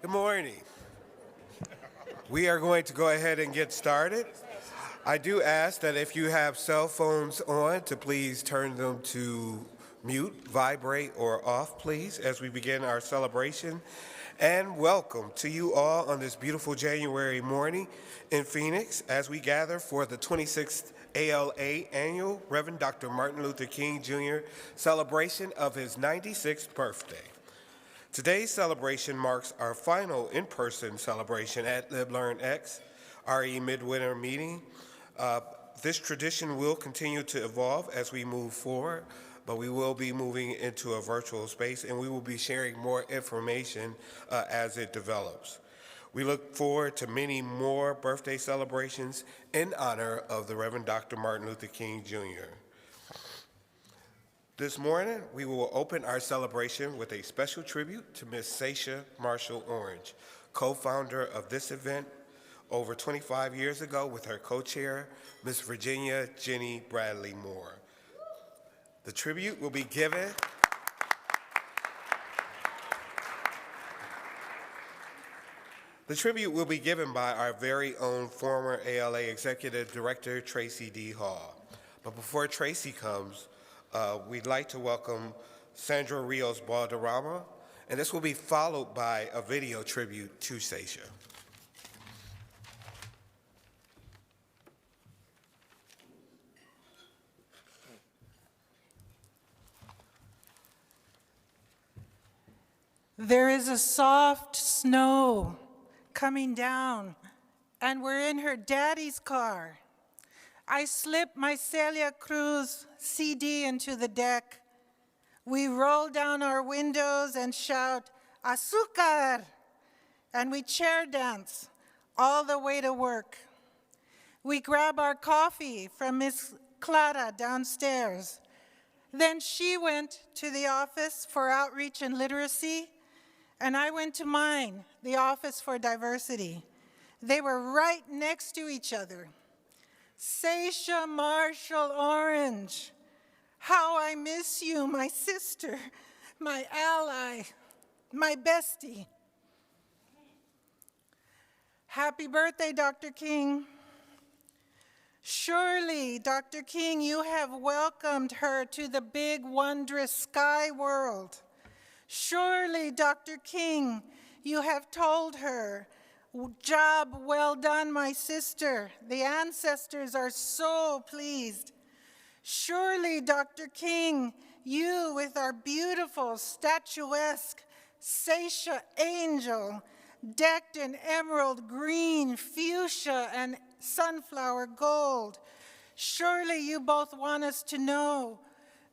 Good morning. We are going to go ahead and get started. I do ask that if you have cell phones on, to please turn them to mute, vibrate, or off, please, as we begin our celebration. And welcome to you all on this beautiful January morning in Phoenix as we gather for the 26th ALA Annual Reverend Dr. Martin Luther King Jr. celebration of his 96th birthday. Today's celebration marks our final in-person celebration at LibLearnX, RE Midwinter Meeting. This tradition will continue to evolve as we move forward, but we will be moving into a virtual space and we will be sharing more information as it develops. We look forward to many more birthday celebrations in honor of the Reverend Dr. Martin Luther King Jr. This morning, we will open our celebration with a special tribute to Ms. Sasha Marshall Orange, co-founder of this event over 25 years ago with her co-chair, Ms. Virginia Jenny Bradley Moore. The tribute will be given by our very own former ALA Executive Director, Tracy D. Hall. But before Tracy comes, we'd like to welcome Sandra Rios Balderrama, and this will be followed by a video tribute to Sasha. There is a soft snow coming down, and we're in her daddy's car. I slip my Celia Cruz CD into the deck. We roll down our windows and shout, "Azúcar!" and we chair dance all the way to work. We grab our coffee from Miss Clara downstairs. Then she went to the Office for Outreach and Literacy, and I went to mine, the Office for Diversity. They were right next to each other. Sasha Marshall Orange, how I miss you, my sister, my ally, my bestie. Happy birthday, Dr. King. Surely, Dr. King, you have welcomed her to the big, wondrous sky world. Surely, Dr. King, you have told her, "Job well done, my sister. The ancestors are so pleased." Surely, Dr. King, you with our beautiful, statuesque Sasha angel, decked in emerald green, fuchsia, and sunflower gold. Surely you both want us to know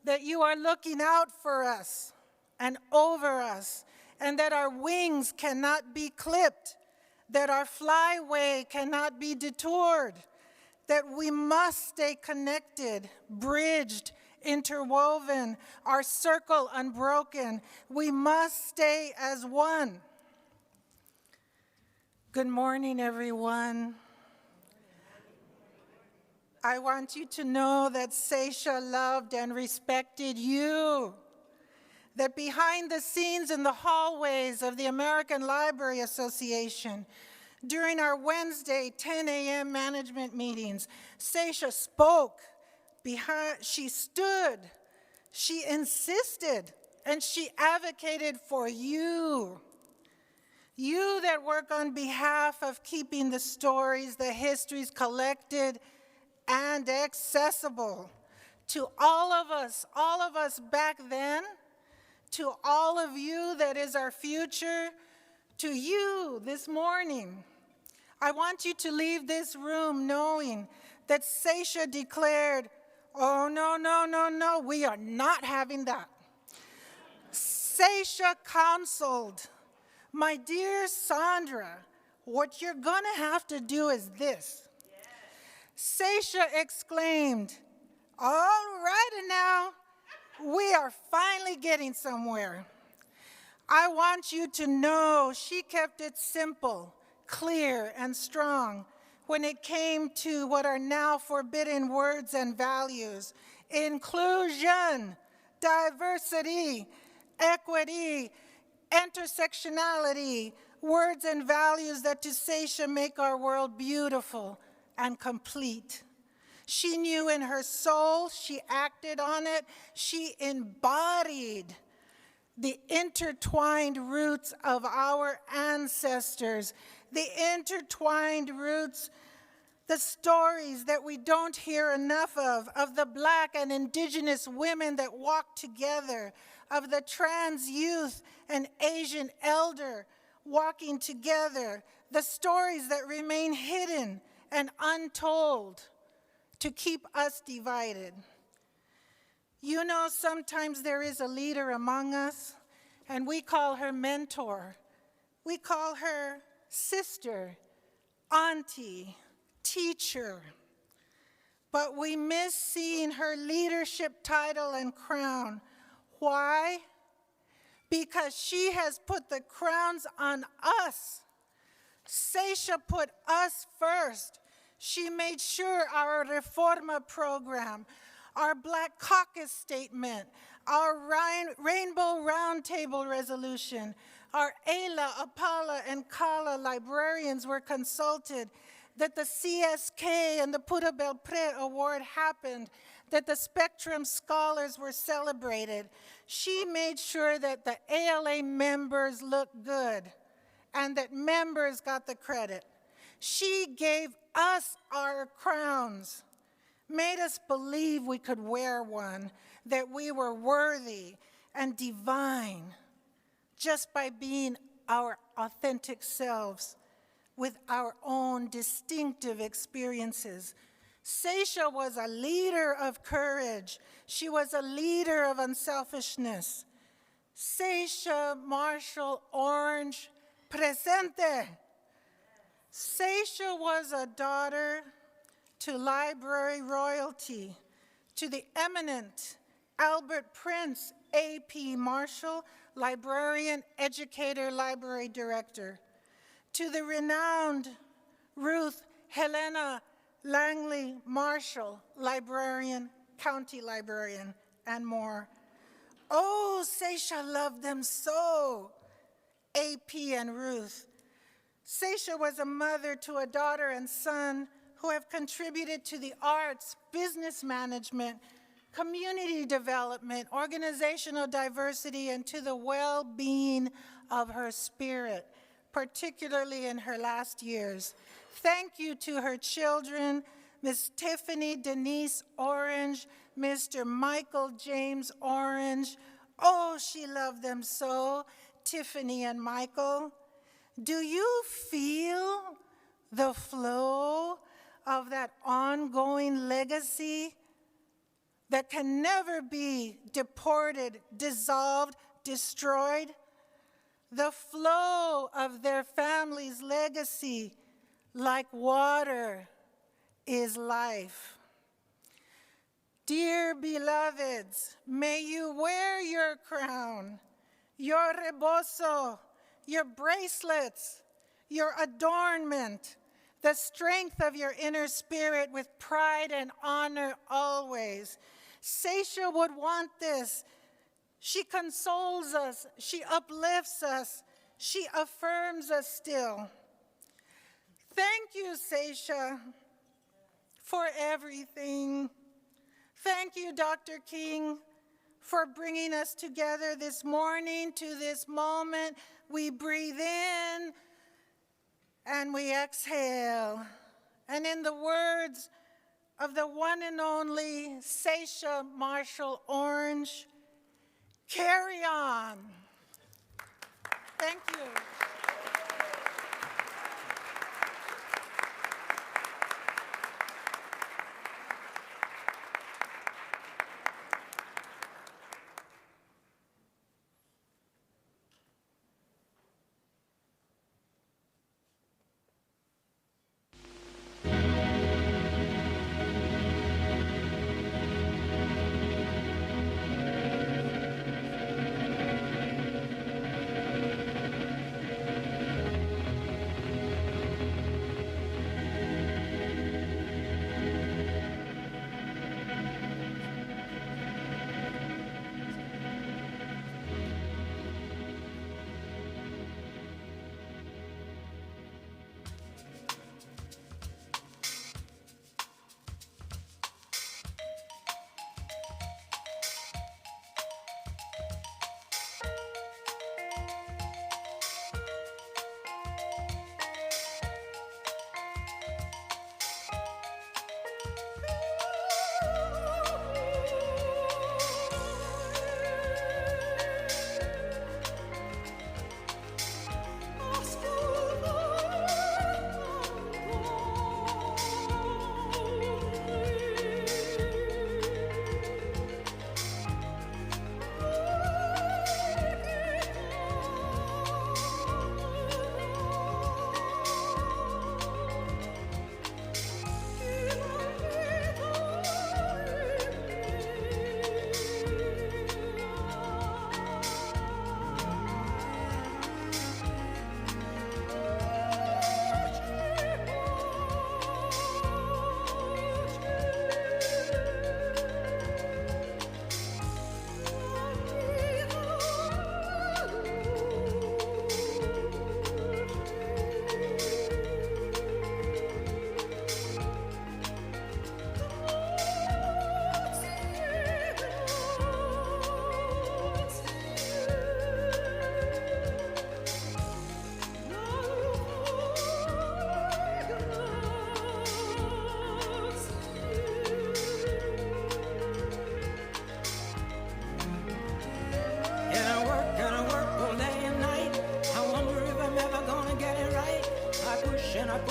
that you are looking out for us and over us, and that our wings cannot be clipped, that our flyway cannot be detoured, that we must stay connected, bridged, interwoven, our circle unbroken. We must stay as one. Good morning, everyone. I want you to know that Sasha loved and respected you, that behind the scenes in the hallways of the American Library Association, during our Wednesday 10 a.m. management meetings, Sasha spoke, she stood, she insisted, and she advocated for you. You that work on behalf of keeping the stories, the histories collected and accessible to all of us back then, to all of you that is our future, to you this morning. I want you to leave this room knowing that Sasha declared, "Oh, no, no, no, no, we are not having that." Sasha counseled, "My dear Sandra, what you're gonna have to do is this." Sasha exclaimed, "All right now, we are finally getting somewhere." I want you to know she kept it simple, clear, and strong when it came to what are now forbidden words and values: inclusion, diversity, equity, intersectionality, words and values that to Seisha make our world beautiful and complete. She knew in her soul, she acted on it, she embodied the intertwined roots of our ancestors, the intertwined roots, the stories that we don't hear enough of the Black and Indigenous women that walk together, of the trans youth and Asian elder walking together, the stories that remain hidden and untold to keep us divided. You know, sometimes there is a leader among us, and we call her mentor. We call her sister, auntie, teacher. But we miss seeing her leadership title and crown. Why? Because she has put the crowns on us. Seisha put us first. She made sure our Reforma program, our Black Caucus statement, our Rainbow Roundtable resolution, our Ayla, Apala, and Kala librarians were consulted, that the CSK and the Pura Belpré Award happened, that the Spectrum Scholars were celebrated. She made sure that the ALA members looked good and that members got the credit. She gave us our crowns, made us believe we could wear one, that we were worthy and divine just by being our authentic selves with our own distinctive experiences. Seisha was a leader of courage. She was a leader of unselfishness. Seisha Marshall Orange, presente. Seisha was a daughter to library royalty, to the eminent Albert Prince A.P. Marshall, librarian, educator, library director, to the renowned Ruth Helena Langley Marshall, librarian, county librarian, and more. Oh, Seisha loved them so, A.P. and Ruth. Seisha was a mother to a daughter and son who have contributed to the arts, business management, community development, organizational diversity, and to the well-being of her spirit, particularly in her last years. Thank you to her children, Ms. Tiffany Denise Orange, Mr. Michael James Orange. Oh, she loved them so, Tiffany and Michael. Do you feel the flow of that ongoing legacy that can never be deported, dissolved, destroyed? The flow of their family's legacy, like water, is life. Dear beloveds, may you wear your crown, your rebozo, your bracelets, your adornment, the strength of your inner spirit with pride and honor always. Seisha would want this. She consoles us, she uplifts us, she affirms us still. Thank you, Seisha, for everything. Thank you, Dr. King, for bringing us together this morning to this moment. We breathe in and we exhale. And in the words of the one and only Seisha Marshall Orange, carry on. Thank you.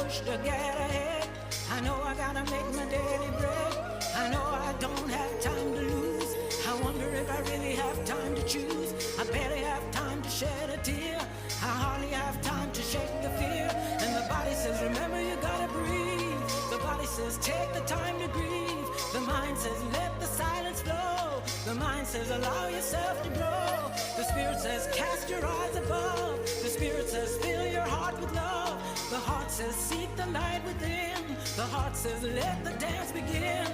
push to get ahead. I know I gotta make my daily bread. I know I don't have time to lose. I wonder if I really have time to choose. I barely have time to shed a tear. I hardly have time to shake the fear. And the body says, remember you gotta breathe. The body says, take the time to grieve. The mind says, let the silence flow. The mind says, allow yourself to grow. The spirit says, cast your eyes above. The spirit says, fill your heart with love. The heart says, seek the light within. The heart says, let the dance begin.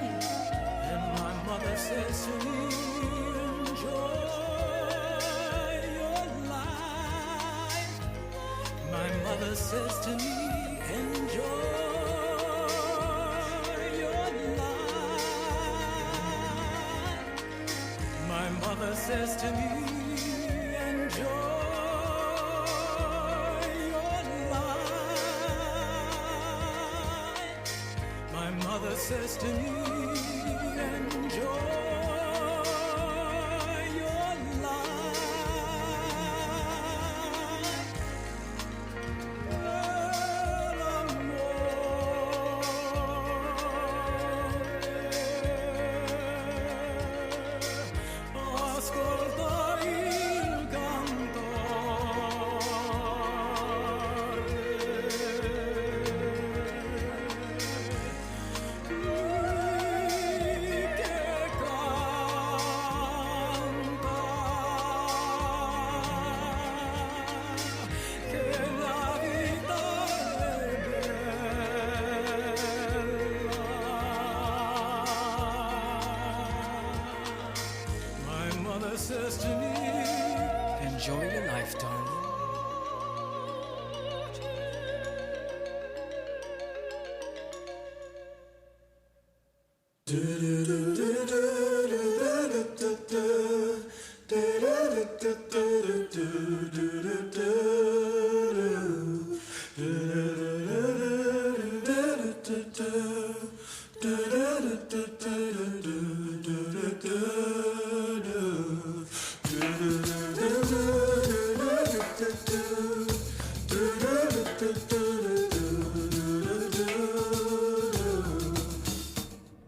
And my mother says to me, enjoy your life. My mother says to me, enjoy your life. My mother says to me, enjoy your life. My mother says to me, enjoy your life. Ascolta il says to me, enjoy your life, darling.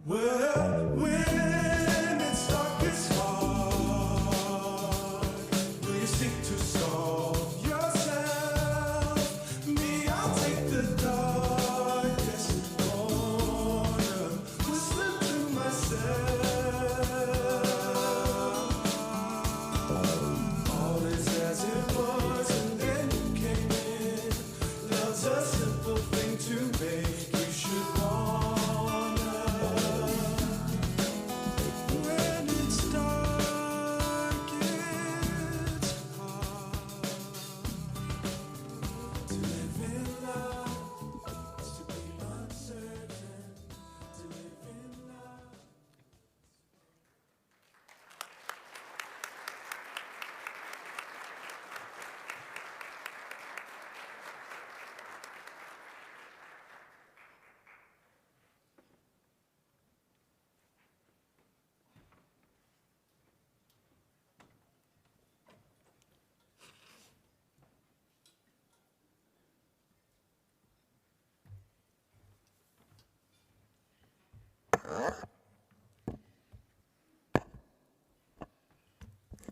Well, when it's dark, it's hard. Will you seek to solve yourself? Me, I'll take the darkest corner, whistling to myself. All is as it was, and then you came in. Love's a simple thing to make you should want. When it's dark, it's hard to live in love, to be uncertain, to live in love.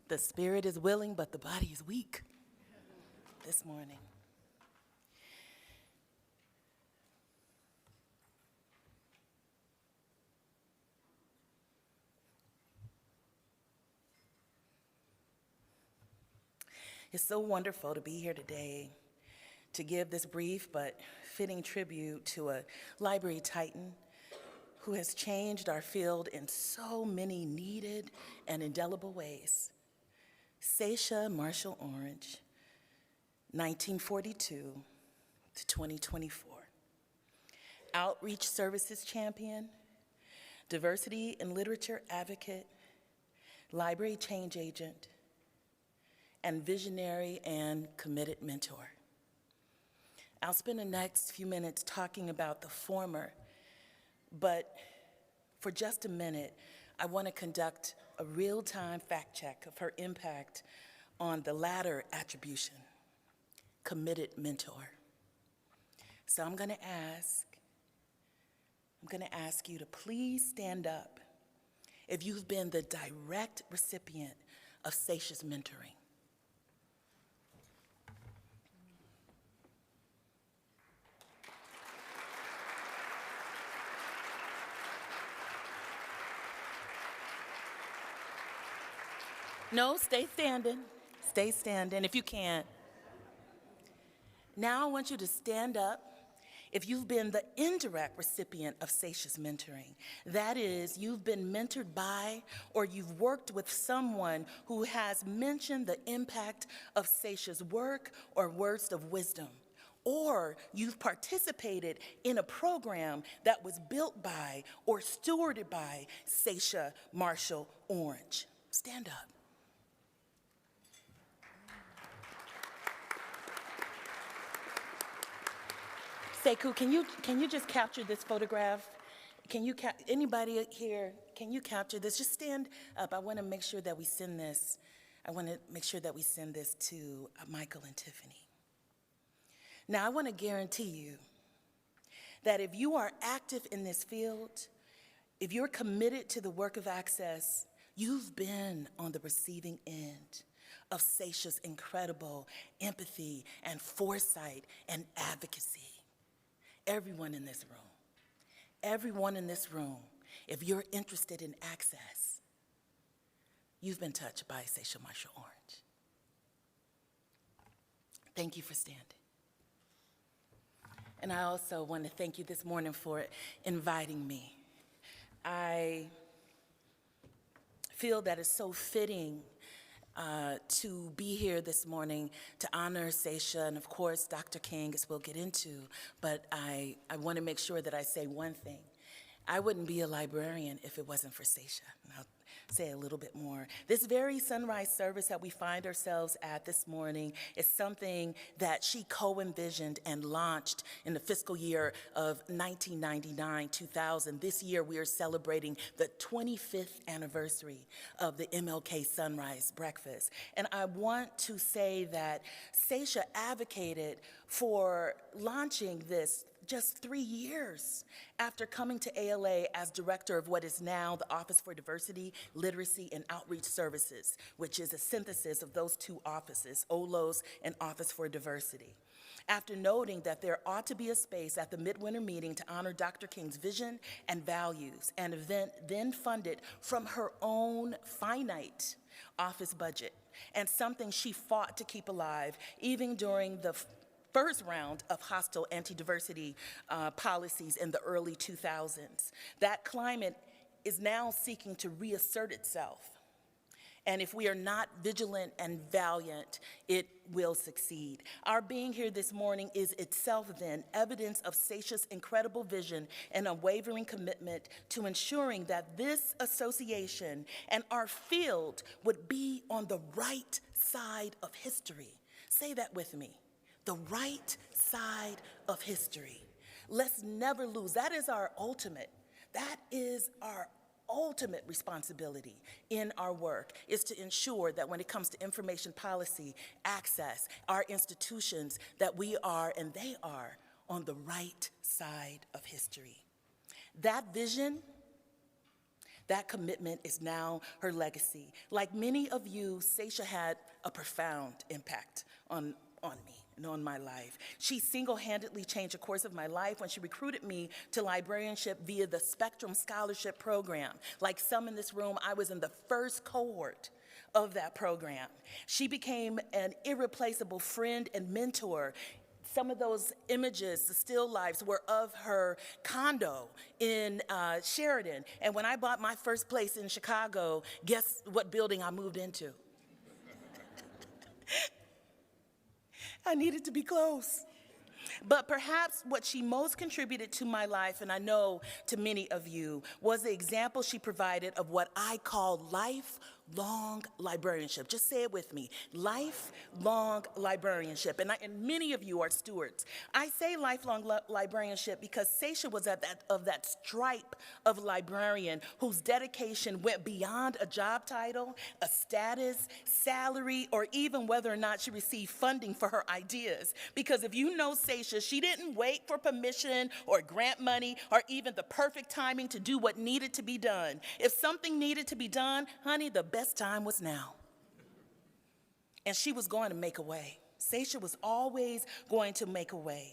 The spirit is willing, but the body is weak this morning. It's so wonderful to be here today to give this brief but fitting tribute to a library titan who has changed our field in so many needed and indelible ways. Sasha Marshall Orange, 1942 to 2024. Outreach services champion, diversity and literature advocate, library change agent, and visionary and committed mentor. I'll spend the next few minutes talking about the former, but for just a minute, I want to conduct a real-time fact check of her impact on the latter attribution, committed mentor. So I'm going to ask you to please stand up if you've been the direct recipient of Seisha's mentoring. No, stay standing. Stay standing if you can. Now I want you to stand up if you've been the indirect recipient of Seisha's mentoring. That is, you've been mentored by or you've worked with someone who has mentioned the impact of Seisha's work or words of wisdom. Or you've participated in a program that was built by or stewarded by Seisha Marshall Orange. Stand up. Sekou, can you just capture this photograph? Anybody here, can you capture this? Just stand up. I want to make sure that we send this. I want to make sure that we send this to Michael and Tiffany. Now, I want to guarantee you that if you are active in this field, if you're committed to the work of Access, you've been on the receiving end of Seisha's incredible empathy and foresight and advocacy. Everyone in this room, if you're interested in Access, you've been touched by Seisha Marshall Orange. Thank you for standing. And I also want to thank you this morning for inviting me. I feel that it's so fitting to be here this morning to honor Seisha and, of course, Dr. King, as we'll get into. But I want to make sure that I say one thing. I wouldn't be a librarian if it wasn't for Seisha. And I'll say a little bit more. This very sunrise service that we find ourselves at this morning is something that she co-envisioned and launched in the fiscal year of 1999-2000. This year we are celebrating the 25th anniversary of the MLK Sunrise Breakfast. And I want to say that Seisha advocated for launching this just 3 years after coming to ALA as director of what is now the Office for Diversity, Literacy, and Outreach Services, which is a synthesis of those two offices, OLOS and Office for Diversity. After noting that there ought to be a space at the midwinter meeting to honor Dr. King's vision and values, an event then funded from her own finite office budget, and something she fought to keep alive even during the first round of hostile anti-diversity policies in the early 2000s. That climate is now seeking to reassert itself. And if we are not vigilant and valiant, it will succeed. Our being here this morning is itself then evidence of Seisha's incredible vision and unwavering commitment to ensuring that this association and our field would be on the right side of history. Say that with me. The right side of history. Let's never lose. That is our ultimate responsibility in our work, is to ensure that when it comes to information policy, access, our institutions, that we are and they are on the right side of history. That vision, that commitment is now her legacy. Like many of you, Seisha had a profound impact on me and on my life. She single-handedly changed the course of my life when she recruited me to librarianship via the Spectrum Scholarship Program. Like some in this room, I was in the first cohort of that program. She became an irreplaceable friend and mentor. Some of those images, the still lifes, were of her condo in Sheridan. And when I bought my first place in Chicago, guess what building I moved into? I needed to be close. But perhaps what she most contributed to my life, and I know to many of you, was the example she provided of what I call life lifelong librarianship. Just say it with me, lifelong librarianship. And many of you are stewards. I say lifelong librarianship because Sasha was of that stripe of librarian whose dedication went beyond a job title, a status, salary, or even whether or not she received funding for her ideas. Because if you know Sasha, she didn't wait for permission or grant money or even the perfect timing to do what needed to be done. If something needed to be done, honey, the best time was now. And she was going to make a way. Sasha was always going to make a way.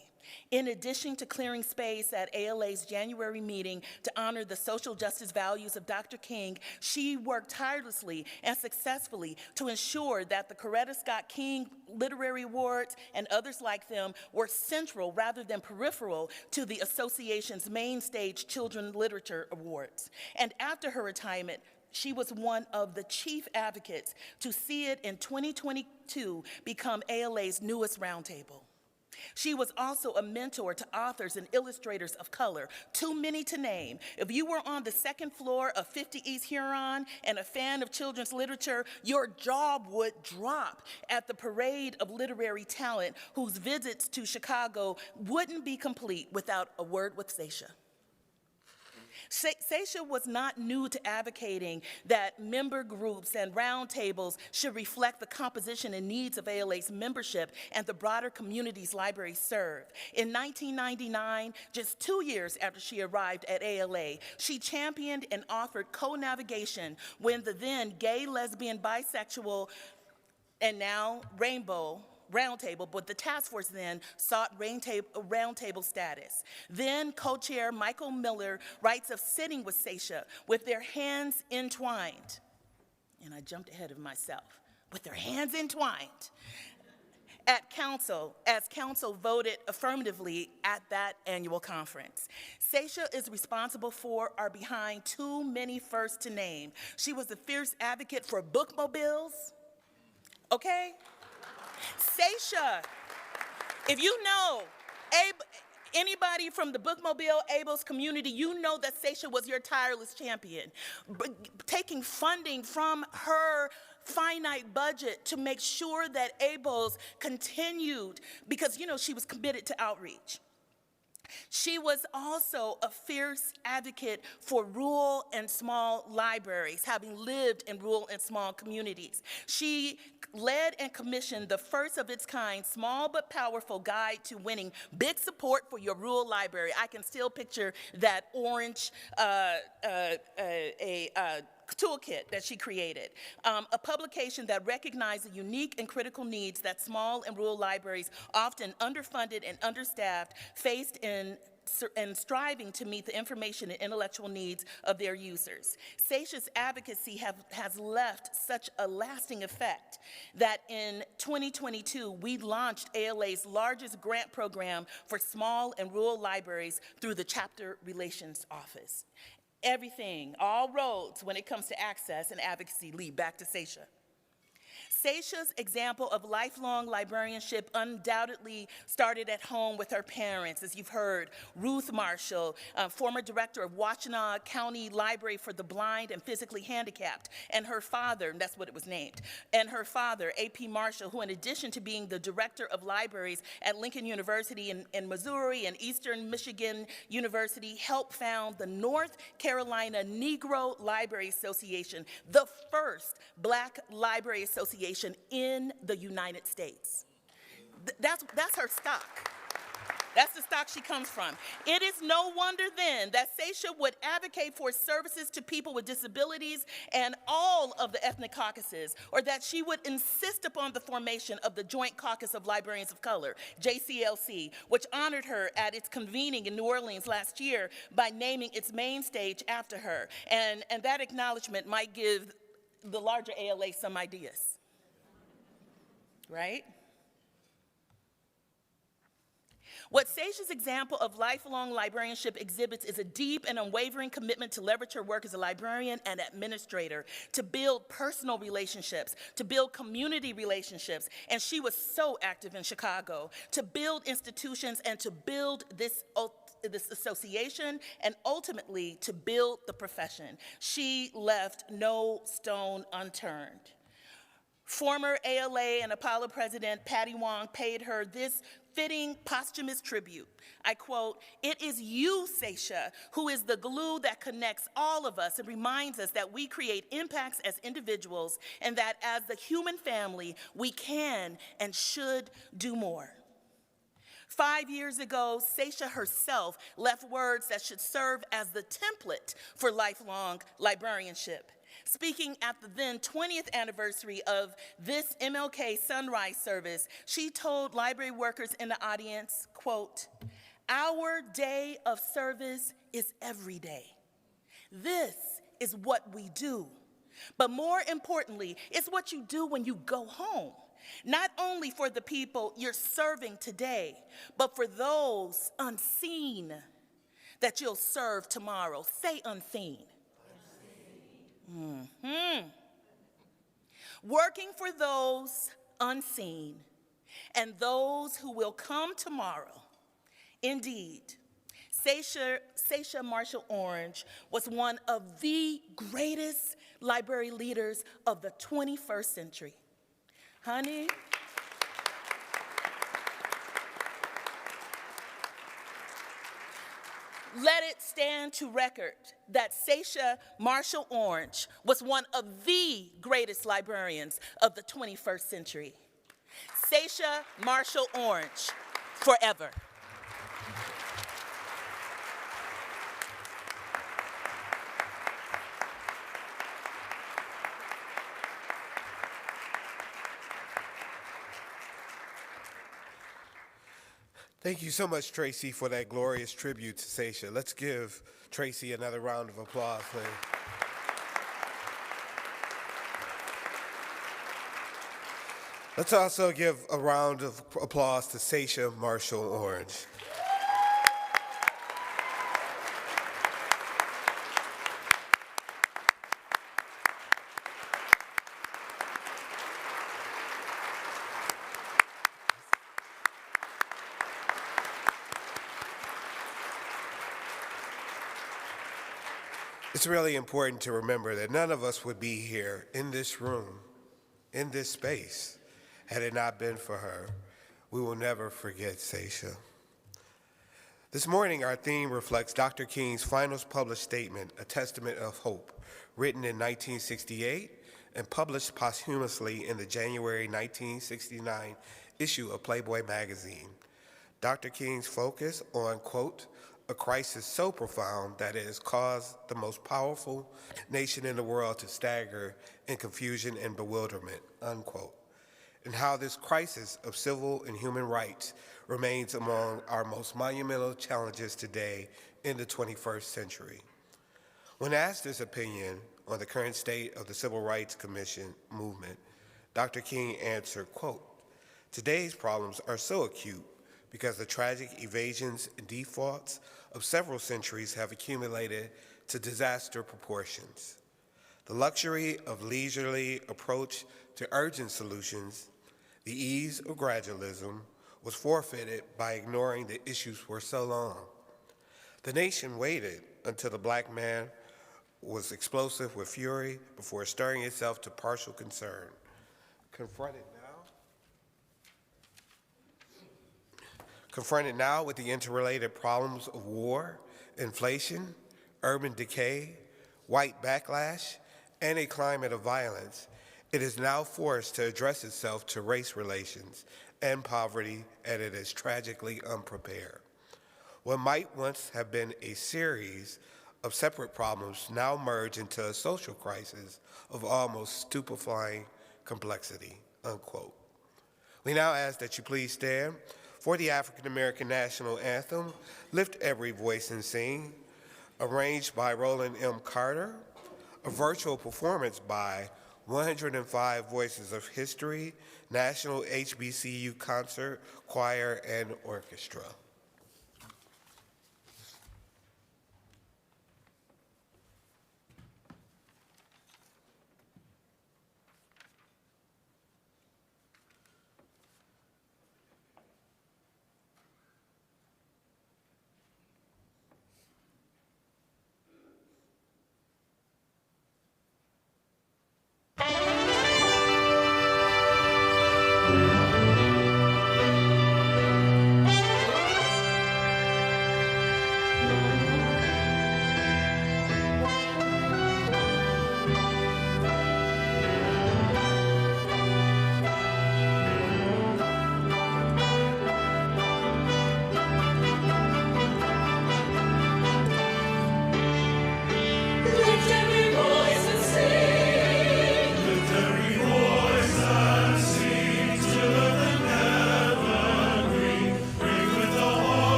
In addition to clearing space at ALA's January meeting to honor the social justice values of Dr. King, she worked tirelessly and successfully to ensure that the Coretta Scott King Literary Awards and others like them were central rather than peripheral to the association's main stage Children's Literature Awards. And after her retirement, she was one of the chief advocates to see it in 2022 become ALA's newest roundtable. She was also a mentor to authors and illustrators of color, too many to name. If you were on the second floor of 50 East Huron and a fan of children's literature, your jaw would drop at the parade of literary talent whose visits to Chicago wouldn't be complete without a word with Sasha. Sasha was not new to advocating that member groups and roundtables should reflect the composition and needs of ALA's membership and the broader communities libraries serve. In 1999, just 2 years after she arrived at ALA, she championed and offered co-navigation when the then gay, lesbian, bisexual, and now rainbow roundtable, but the task force then sought roundtable status. Then co-chair Michael Miller writes of sitting with Sasha with their hands entwined, and I jumped ahead of myself, with their hands entwined at council, as council voted affirmatively at that annual conference. Sasha is responsible for or behind too many firsts to name. She was a fierce advocate for bookmobiles, okay? Sasha, if you know anybody from the Bookmobile Abel's community, you know that Sasha was your tireless champion, taking funding from her finite budget to make sure that Abel's continued because, you know, she was committed to outreach. She was also a fierce advocate for rural and small libraries, having lived in rural and small communities. She led and commissioned the first of its kind, small but powerful guide to winning big support for your rural library. I can still picture that orange toolkit that she created, a publication that recognized the unique and critical needs that small and rural libraries, often underfunded and understaffed, faced in striving to meet the information and intellectual needs of their users. Sasha's advocacy has left such a lasting effect that in 2022, we launched ALA's largest grant program for small and rural libraries through the Chapter Relations Office. Everything, all roads when it comes to access and advocacy lead back to Sasha. Sasha's example of lifelong librarianship undoubtedly started at home with her parents, as you've heard. Ruth Marshall, former director of Washtenaw County Library for the Blind and Physically Handicapped, and her father, and that's what it was named, and her father, A.P. Marshall, who in addition to being the director of libraries at Lincoln University in Missouri and Eastern Michigan University, helped found the North Carolina Negro Library Association, the first Black library association in the United States. That's her stock. That's the stock she comes from. It is no wonder then that Sasha would advocate for services to people with disabilities and all of the ethnic caucuses, or that she would insist upon the formation of the Joint Caucus of Librarians of Color, JCLC, which honored her at its convening in New Orleans last year by naming its main stage after her. And that acknowledgement might give the larger ALA some ideas. Right? What Sasha's example of lifelong librarianship exhibits is a deep and unwavering commitment to leverage her work as a librarian and administrator, to build personal relationships, to build community relationships, and she was so active in Chicago, to build institutions and to build this this association and ultimately to build the profession. She left no stone unturned. Former ALA and Apollo president Patty Wong paid her this fitting posthumous tribute. I quote, "It is you, Sasha, who is the glue that connects all of us and reminds us that we create impacts as individuals and that as the human family, we can and should do more." 5 years ago, Sasha herself left words that should serve as the template for lifelong librarianship. Speaking at the then 20th anniversary of this MLK Sunrise service, she told library workers in the audience, quote, "Our day of service is every day. This is what we do. But more importantly, it's what you do when you go home. Not only for the people you're serving today, but for those unseen that you'll serve tomorrow." Say unseen. Working for those unseen and those who will come tomorrow. Indeed, Sasha Marshall Orange was one of the greatest library leaders of the 21st century. Honey, let it stand to record that Sasha Marshall Orange was one of the greatest librarians of the 21st century. Sasha Marshall Orange, forever. Thank you so much, Tracy, for that glorious tribute to Sasha. Let's give Tracy another round of applause, please. Let's also give a round of applause to Sasha Marshall Orange. It's really important to remember that none of us would be here in this room, in this space, had it not been for her. We will never forget Sasha. This morning, our theme reflects Dr. King's final published statement, A Testament of Hope, written in 1968 and published posthumously in the January 1969 issue of Playboy magazine. Dr. King's focus on, quote, "a crisis so profound that it has caused the most powerful nation in the world to stagger in confusion and bewilderment," unquote, and how this crisis of civil and human rights remains among our most monumental challenges today in the 21st century. When asked his opinion on the current state of the Civil Rights Commission movement, Dr. King answered, quote, "Today's problems are so acute because the tragic evasions and defaults of several centuries have accumulated to disaster proportions. The luxury of leisurely approach to urgent solutions, the ease of gradualism, was forfeited by ignoring the issues for so long. The nation waited until the black man was explosive with fury before stirring itself to partial concern. Confronted now with the interrelated problems of war, inflation, urban decay, white backlash, and a climate of violence, it is now forced to address itself to race relations and poverty, and it is tragically unprepared. What might once have been a series of separate problems now merge into a social crisis of almost stupefying complexity," unquote. We now ask that you please stand for the African American National Anthem, Lift Every Voice and Sing, arranged by Roland M. Carter, a virtual performance by 105 Voices of History, National HBCU Concert, Choir, and Orchestra.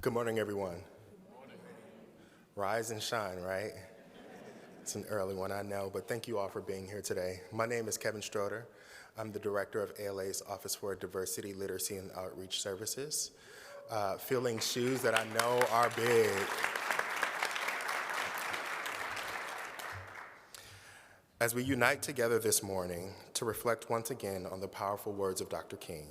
Good morning, everyone. Rise and shine, right? It's an early one, I know, but thank you all for being here today. My name is Kevin Stroder. I'm the director of ALA's Office for Diversity, Literacy, and Outreach Services. Filling shoes that I know are big. As we unite together this morning to reflect once again on the powerful words of Dr. King,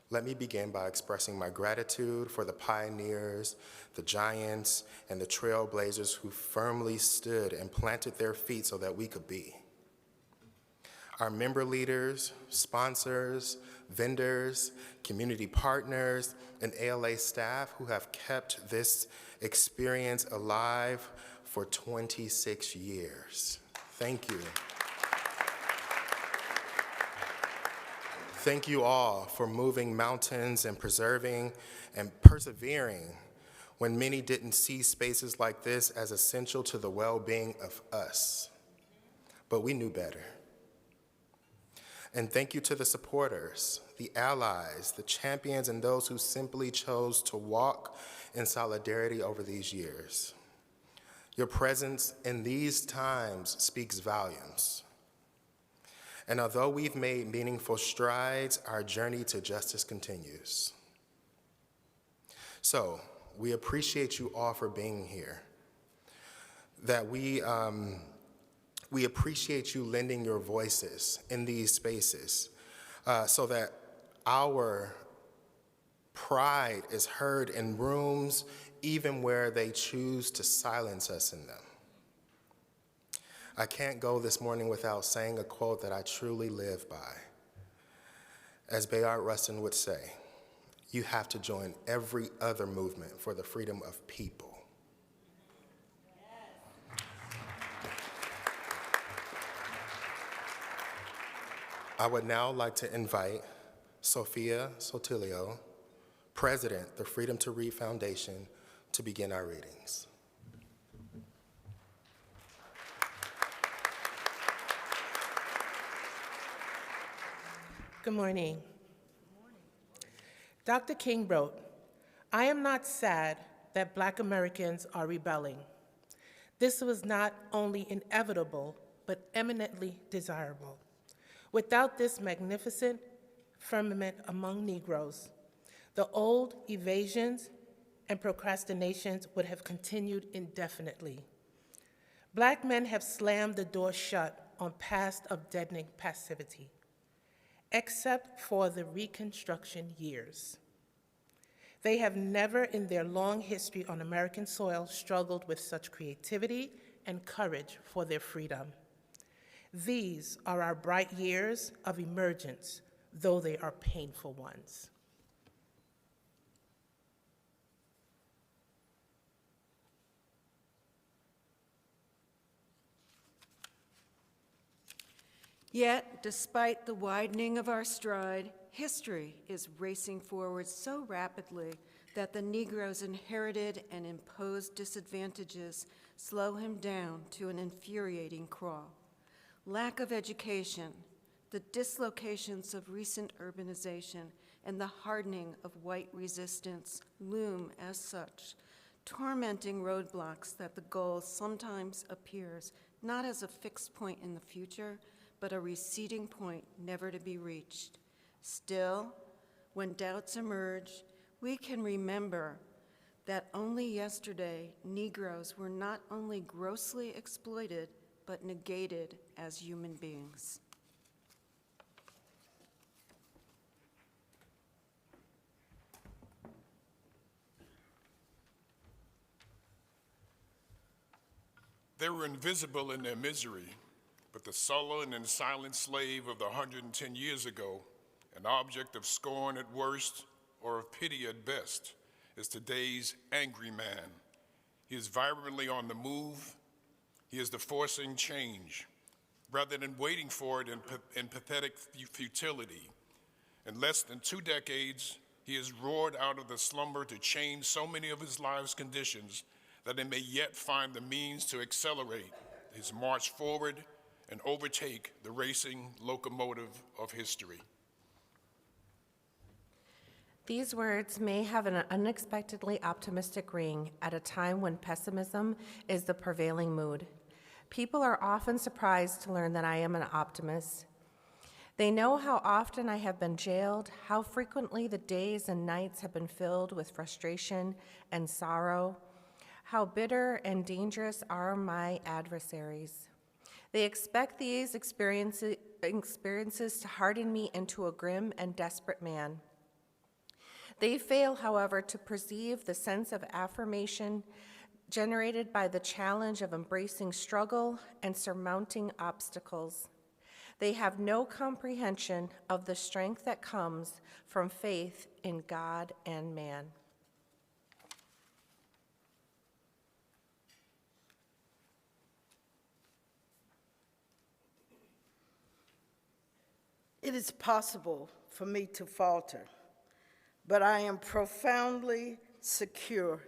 let me begin by expressing my gratitude for the pioneers, the giants, and the trailblazers who firmly stood and planted their feet so that we could be. Our member leaders, sponsors, vendors, community partners, and ALA staff who have kept this experience alive for 26 years. Thank you. Thank you all for moving mountains and preserving and persevering when many didn't see spaces like this as essential to the well-being of us. But we knew better. And thank you to the supporters, the allies, the champions, and those who simply chose to walk in solidarity over these years. Your presence in these times speaks volumes. And although we've made meaningful strides, our journey to justice continues. So, we appreciate you all for being here. That we appreciate you lending your voices in these spaces so that our pride is heard in rooms even where they choose to silence us in them. I can't go this morning without saying a quote that I truly live by. As Bayard Rustin would say, you have to join every other movement for the freedom of people. I would now like to invite Sophia Sotilio, President, the Freedom to Read Foundation, to begin our readings. Good morning. Dr. King wrote, "I am not sad that Black Americans are rebelling. This was not only inevitable, but eminently desirable. Without this magnificent firmament among Negroes, the old evasions and procrastinations would have continued indefinitely. Black men have slammed the door shut on past of deadening passivity, except for the Reconstruction years. They have never in their long history on American soil struggled with such creativity and courage for their freedom. These are our bright years of emergence, though they are painful ones." Yet, despite the widening of our stride, history is racing forward so rapidly that the Negro's inherited and imposed disadvantages slow him down to an infuriating crawl. Lack of education, the dislocations of recent urbanization, and the hardening of white resistance loom as such, tormenting roadblocks that the goal sometimes appears not as a fixed point in the future, but a receding point never to be reached. Still, when doubts emerge, we can remember that only yesterday, Negroes were not only grossly exploited, but negated as human beings. They were invisible in their misery, but the sullen and silent slave of the 110 years ago, an object of scorn at worst or of pity at best, is today's angry man. He is vibrantly on the move. He is the forcing change, rather than waiting for it in pathetic futility. In less than 2 decades, he has roared out of the slumber to change so many of his life's conditions that he may yet find the means to accelerate his march forward and overtake the racing locomotive of history. These words may have an unexpectedly optimistic ring at a time when pessimism is the prevailing mood. People are often surprised to learn that I am an optimist. They know how often I have been jailed, how frequently the days and nights have been filled with frustration and sorrow, how bitter and dangerous are my adversaries. They expect these experiences to harden me into a grim and desperate man. They fail, however, to perceive the sense of affirmation generated by the challenge of embracing struggle and surmounting obstacles. They have no comprehension of the strength that comes from faith in God and man. It is possible for me to falter, but I am profoundly secure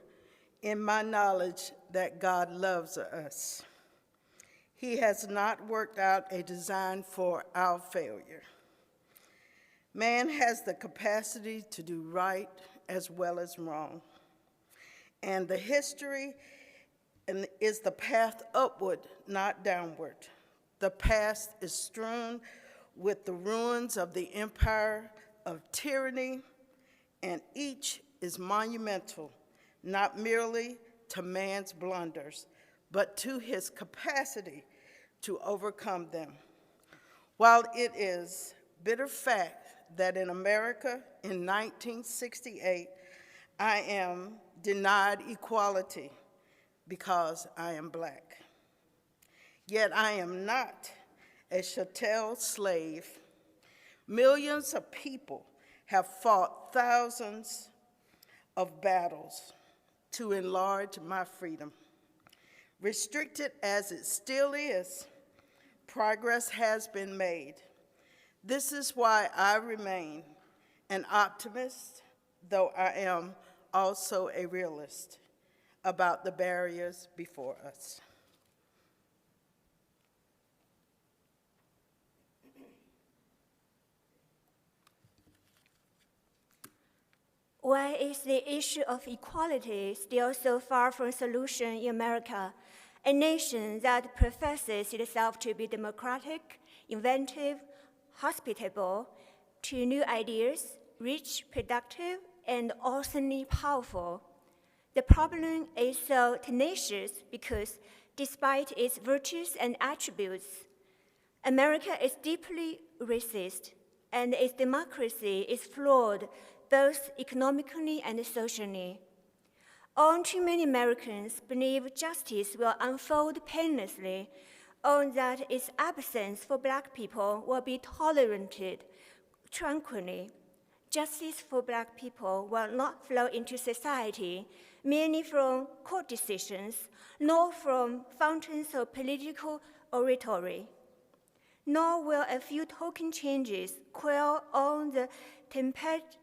in my knowledge that God loves us. He has not worked out a design for our failure. Man has the capacity to do right as well as wrong, and the history is the path upward, not downward. The past is strewn with the ruins of the empire of tyranny, and each is monumental, not merely to man's blunders, but to his capacity to overcome them. While it is bitter fact that in America in 1968, I am denied equality because I am Black. Yet I am not a chattel slave. Millions of people have fought thousands of battles to enlarge my freedom. Restricted as it still is, progress has been made. This is why I remain an optimist, though I am also a realist about the barriers before us. Why is the issue of equality still so far from solution in America, a nation that professes itself to be democratic, inventive, hospitable to new ideas, rich, productive, and awesomely powerful? The problem is so tenacious because despite its virtues and attributes, America is deeply racist, and its democracy is flawed both economically and socially. All too many Americans believe justice will unfold painlessly, or that its absence for Black people will be tolerated tranquilly. Justice for Black people will not flow into society merely from court decisions, nor from fountains of political oratory. Nor will a few token changes quell all the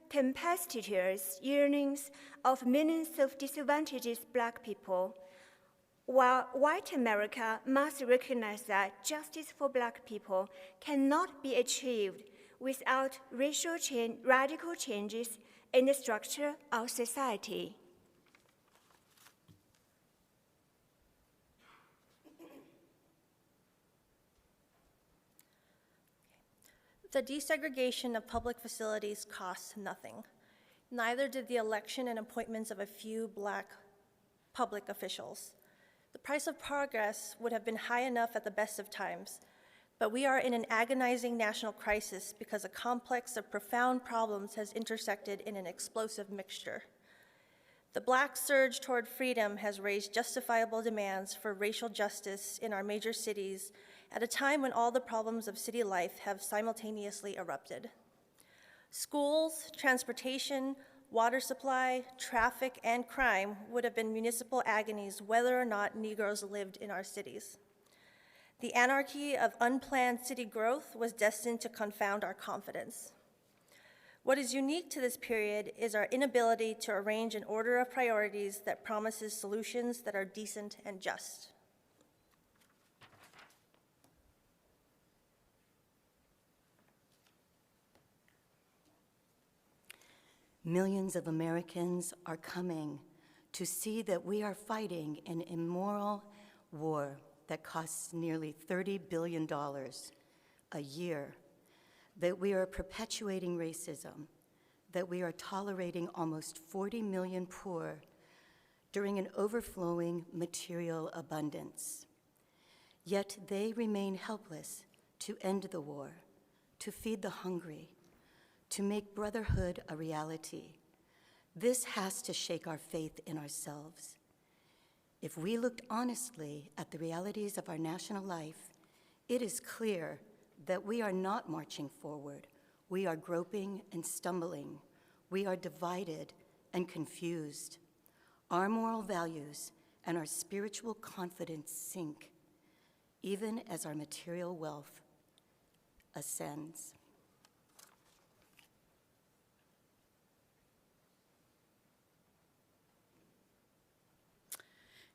tempestuous yearnings of millions of disadvantaged Black people, while white America must recognize that justice for Black people cannot be achieved without radical changes in the structure of society. The desegregation of public facilities costs nothing. Neither did the election and appointments of a few Black public officials. The price of progress would have been high enough at the best of times, but we are in an agonizing national crisis because a complex of profound problems has intersected in an explosive mixture. The Black surge toward freedom has raised justifiable demands for racial justice in our major cities at a time when all the problems of city life have simultaneously erupted. Schools, transportation, water supply, traffic, and crime would have been municipal agonies whether or not Negroes lived in our cities. The anarchy of unplanned city growth was destined to confound our confidence. What is unique to this period is our inability to arrange an order of priorities that promises solutions that are decent and just. Millions of Americans are coming to see that we are fighting an immoral war that costs nearly $30 billion a year, that we are perpetuating racism, that we are tolerating almost 40 million poor during an overflowing material abundance. Yet they remain helpless to end the war, to feed the hungry, to make brotherhood a reality. This has to shake our faith in ourselves. If we looked honestly at the realities of our national life, it is clear that we are not marching forward. We are groping and stumbling. We are divided and confused. Our moral values and our spiritual confidence sink, even as our material wealth ascends.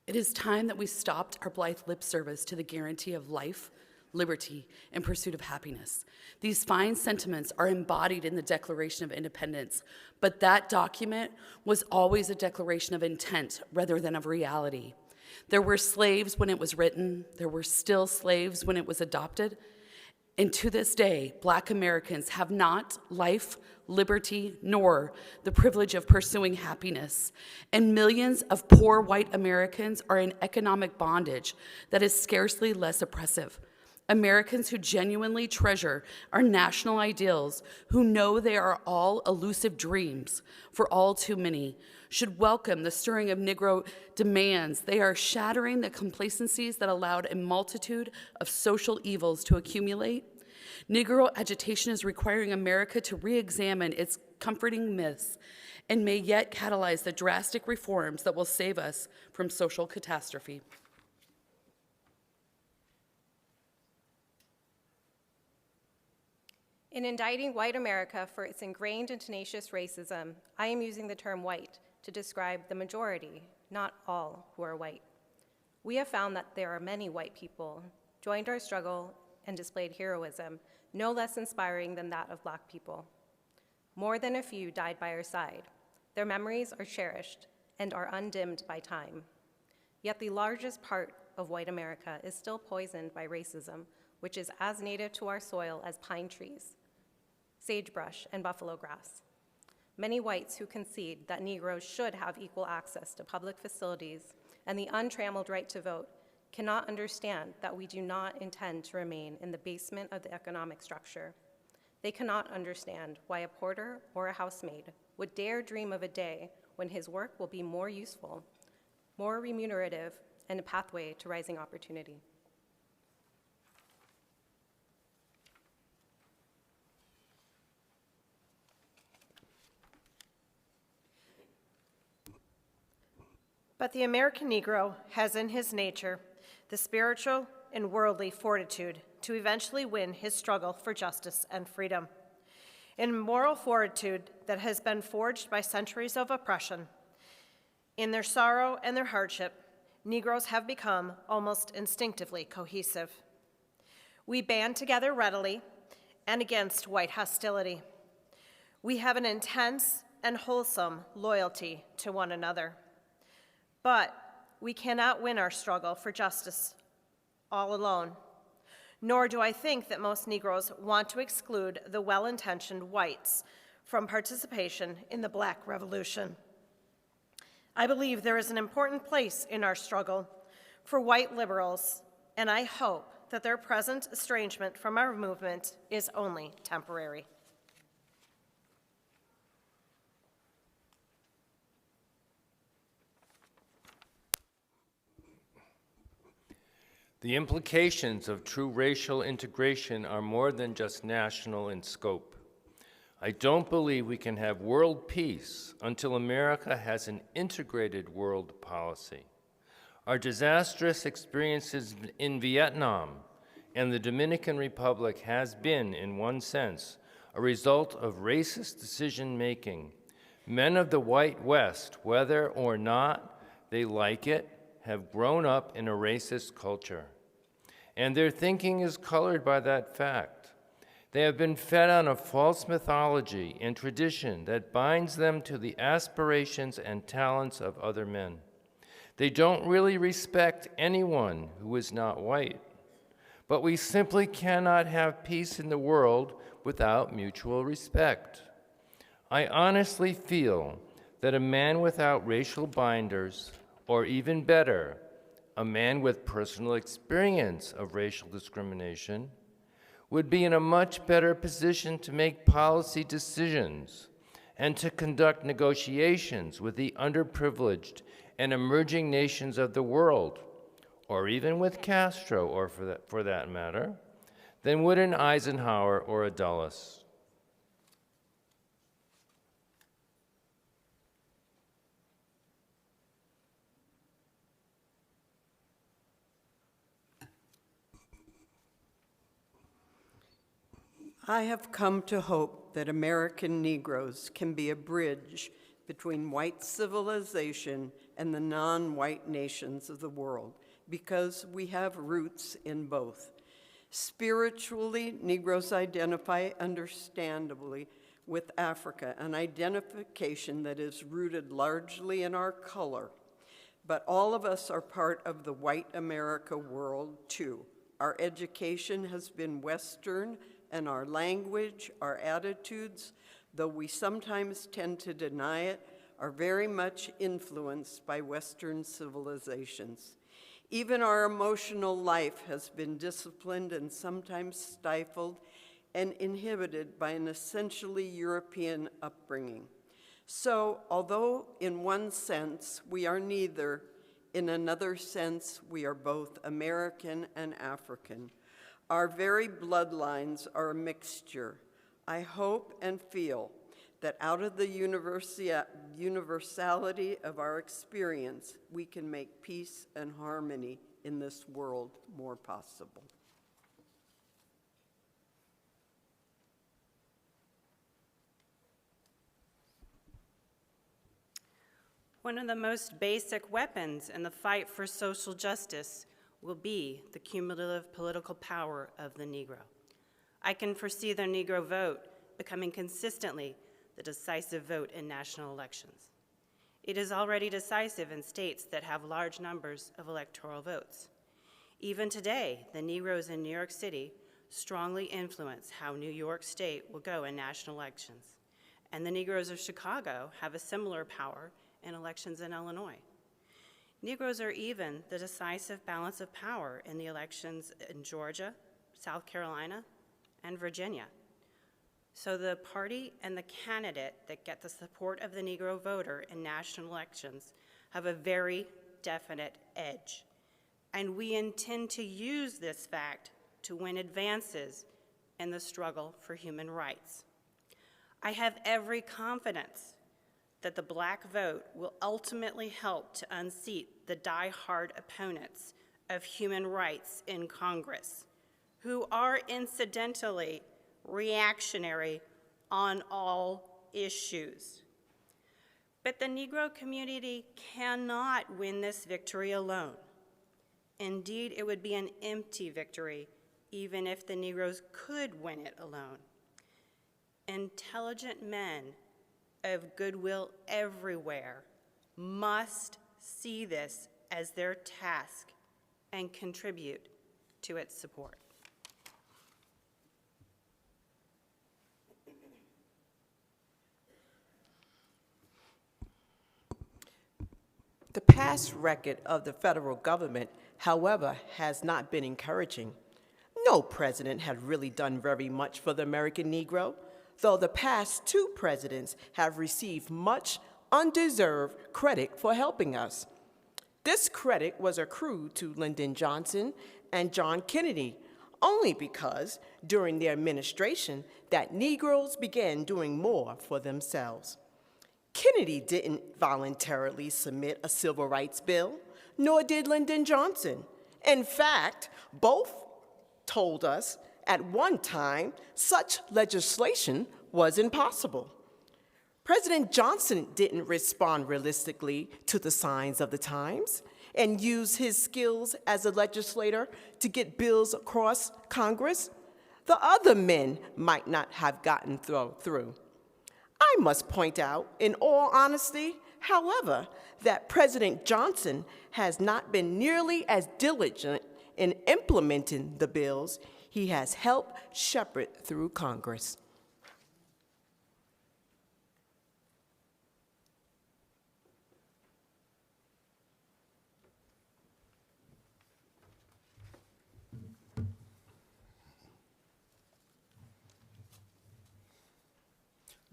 It is time that we stopped our blithe lip service to the guarantee of life, liberty, and pursuit of happiness. These fine sentiments are embodied in the Declaration of Independence, but that document was always a declaration of intent rather than of reality. There were slaves when it was written, there were still slaves when it was adopted, and to this day, Black Americans have not life, liberty, nor the privilege of pursuing happiness. And millions of poor white Americans are in economic bondage that is scarcely less oppressive. Americans who genuinely treasure our national ideals, who know they are all elusive dreams for all too many, should welcome the stirring of Negro demands. They are shattering the complacencies that allowed a multitude of social evils to accumulate. Negro agitation is requiring America to re-examine its comforting myths and may yet catalyze the drastic reforms that will save us from social catastrophe. In indicting white America for its ingrained and tenacious racism, I am using the term white to describe the majority, not all, who are white. We have found that there are many white people joined our struggle and displayed heroism, no less inspiring than that of Black people. More than a few died by our side. Their memories are cherished and are undimmed by time. Yet the largest part of white America is still poisoned by racism, which is as native to our soil as pine trees, sagebrush, and buffalo grass. Many whites who concede that Negroes should have equal access to public facilities and the untrammeled right to vote cannot understand that we do not intend to remain in the basement of the economic structure. They cannot understand why a porter or a housemaid would dare dream of a day when his work will be more useful, more remunerative, and a pathway to rising opportunity. But the American Negro has in his nature the spiritual and worldly fortitude to eventually win his struggle for justice and freedom. In moral fortitude that has been forged by centuries of oppression, in their sorrow and their hardship, Negroes have become almost instinctively cohesive. We band together readily and against white hostility. We have an intense and wholesome loyalty to one another. But we cannot win our struggle for justice all alone, nor do I think that most Negroes want to exclude the well-intentioned whites from participation in the Black Revolution. I believe there is an important place in our struggle for white liberals, and I hope that their present estrangement from our movement is only temporary. The implications of true racial integration are more than just national in scope. I don't believe we can have world peace until America has an integrated world policy. Our disastrous experiences in Vietnam and the Dominican Republic has been, in one sense, a result of racist decision-making. Men of the white West, whether or not they like it, have grown up in a racist culture, and their thinking is colored by that fact. They have been fed on a false mythology and tradition that binds them to the aspirations and talents of other men. They don't really respect anyone who is not white. But we simply cannot have peace in the world without mutual respect. I honestly feel that a man without racial binders, or even better, a man with personal experience of racial discrimination, would be in a much better position to make policy decisions and to conduct negotiations with the underprivileged and emerging nations of the world, or even with Castro, or for that matter, than would an Eisenhower or a Dulles. I have come to hope that American Negroes can be a bridge between white civilization and the non-white nations of the world, because we have roots in both. Spiritually, Negroes identify understandably with Africa, an identification that is rooted largely in our color. But all of us are part of the white America world too. Our education has been Western, and our language, our attitudes, though we sometimes tend to deny it, are very much influenced by Western civilizations. Even our emotional life has been disciplined and sometimes stifled and inhibited by an essentially European upbringing. So, although in one sense we are neither, in another sense we are both American and African. Our very bloodlines are a mixture. I hope and feel that out of the universality of our experience, we can make peace and harmony in this world more possible. One of the most basic weapons in the fight for social justice will be the cumulative political power of the Negro. I can foresee the Negro vote becoming consistently the decisive vote in national elections. It is already decisive in states that have large numbers of electoral votes. Even today, the Negroes in New York City strongly influence how New York State will go in national elections. And the Negroes of Chicago have a similar power in elections in Illinois. Negroes are even the decisive balance of power in the elections in Georgia, South Carolina, and Virginia. So the party and the candidate that get the support of the Negro voter in national elections have a very definite edge. And we intend to use this fact to win advances in the struggle for human rights. I have every confidence that the black vote will ultimately help to unseat the die-hard opponents of human rights in Congress, who are incidentally reactionary on all issues. But the Negro community cannot win this victory alone. Indeed, it would be an empty victory even if the Negroes could win it alone. Intelligent men of goodwill everywhere must see this as their task and contribute to its support. The past record of the federal government, however, has not been encouraging. No president had really done very much for the American Negro, though the past two presidents have received much undeserved credit for helping us. This credit was accrued to Lyndon Johnson and John Kennedy only because during their administration that Negroes began doing more for themselves. Kennedy didn't voluntarily submit a civil rights bill, nor did Lyndon Johnson. In fact, both told us at one time such legislation was impossible. President Johnson didn't respond realistically to the signs of the times and use his skills as a legislator to get bills across Congress. the other men might not have gotten through. I must point out, in all honesty, however, that President Johnson has not been nearly as diligent in implementing the bills he has helped shepherd through Congress.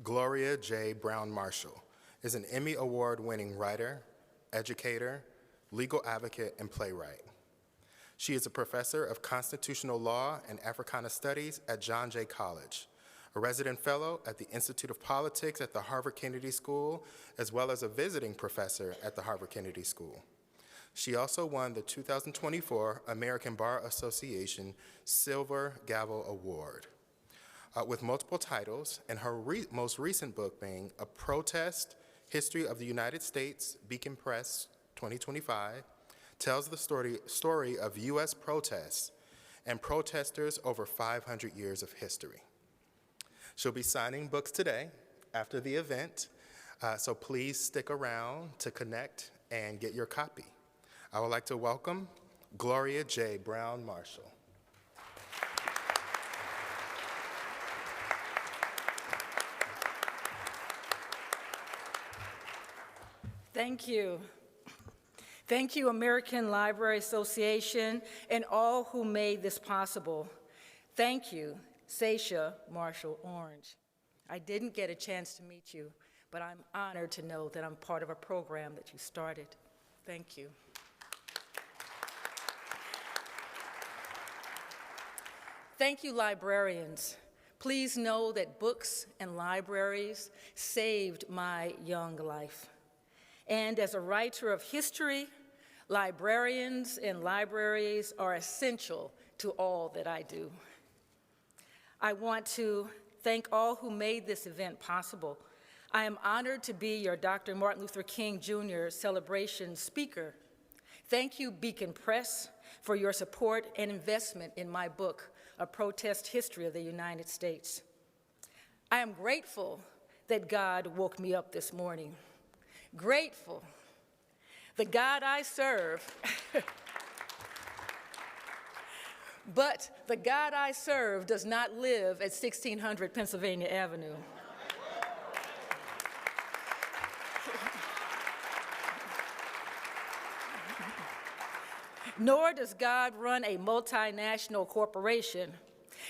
Gloria J. Brown Marshall is an Emmy Award-winning writer, educator, legal advocate, and playwright. She is a professor of constitutional law and Africana studies at John Jay College, a resident fellow at the Institute of Politics at the Harvard Kennedy School, as well as a visiting professor at the Harvard Kennedy School. She also won the 2024 American Bar Association Silver Gavel Award. With multiple titles, and her most recent book being A Protest, History of the United States, Beacon Press, 2025, tells the story of U.S. protests and protesters over 500 years of history. She'll be signing books today after the event, so please stick around to connect and get your copy. I would like to welcome Gloria J. Brown Marshall. Thank you. Thank you, American Library Association, and all who made this possible. Thank you, Sasha Marshall Orange. I didn't get a chance to meet you, but I'm honored to know that I'm part of a program that you started. Thank you. Thank you, librarians. Please know that books and libraries saved my young life. And as a writer of history, librarians and libraries are essential to all that I do. I want to thank all who made this event possible. I am honored to be your Dr. Martin Luther King Jr. celebration speaker. Thank you, Beacon Press, for your support and investment in my book, A Protest History of the United States. I am grateful that God woke me up this morning. Grateful. The God I serve, but the God I serve does not live at 1600 Pennsylvania Avenue. Nor does God run a multinational corporation.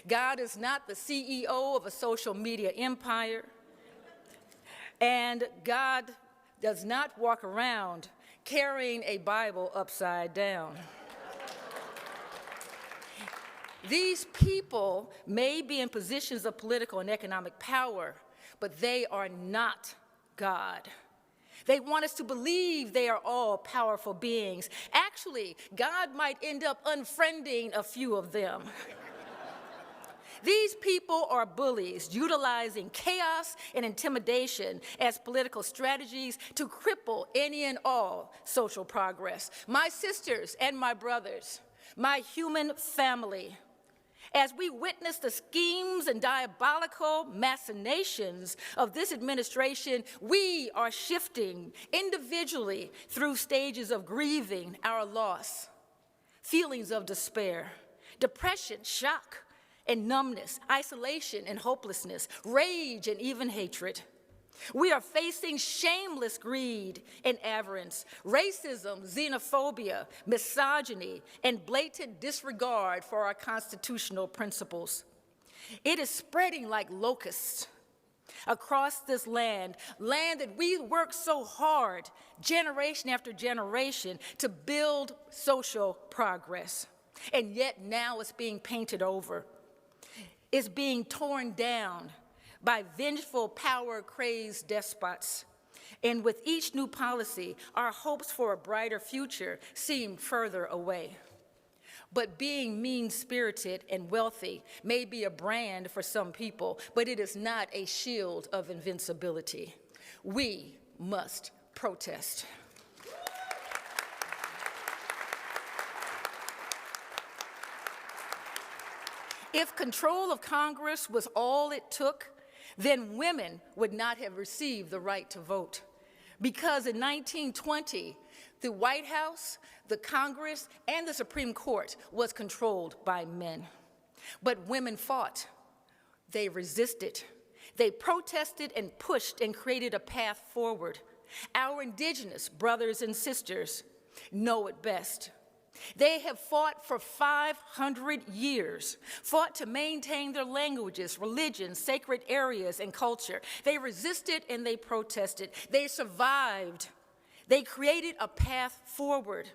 God is not the CEO of a social media empire. And God does not walk around carrying a Bible upside down. These people may be in positions of political and economic power, but they are not God. They want us to believe they are all powerful beings. Actually, God might end up unfriending a few of them. These people are bullies utilizing chaos and intimidation as political strategies to cripple any and all social progress. My sisters and my brothers, my human family, as we witness the schemes and diabolical machinations of this administration, we are shifting individually through stages of grieving our loss, feelings of despair, depression, shock, and numbness, isolation and hopelessness, rage and even hatred. We are facing shameless greed and avarice, racism, xenophobia, misogyny, and blatant disregard for our constitutional principles. It is spreading like locusts across this land that we worked so hard, generation after generation, to build social progress. And yet now it's being painted over. Is being torn down by vengeful, power-crazed despots. And with each new policy, our hopes for a brighter future seem further away. But being mean-spirited and wealthy may be a brand for some people, but it is not a shield of invincibility. We must protest. If control of Congress was all it took, then women would not have received the right to vote. Because in 1920, the White House, the Congress, and the Supreme Court was controlled by men. But women fought. They resisted. They protested and pushed and created a path forward. Our indigenous brothers and sisters know it best. They have fought for 500 years, fought to maintain their languages, religions, sacred areas, and culture. They resisted and they protested. They survived. They created a path forward.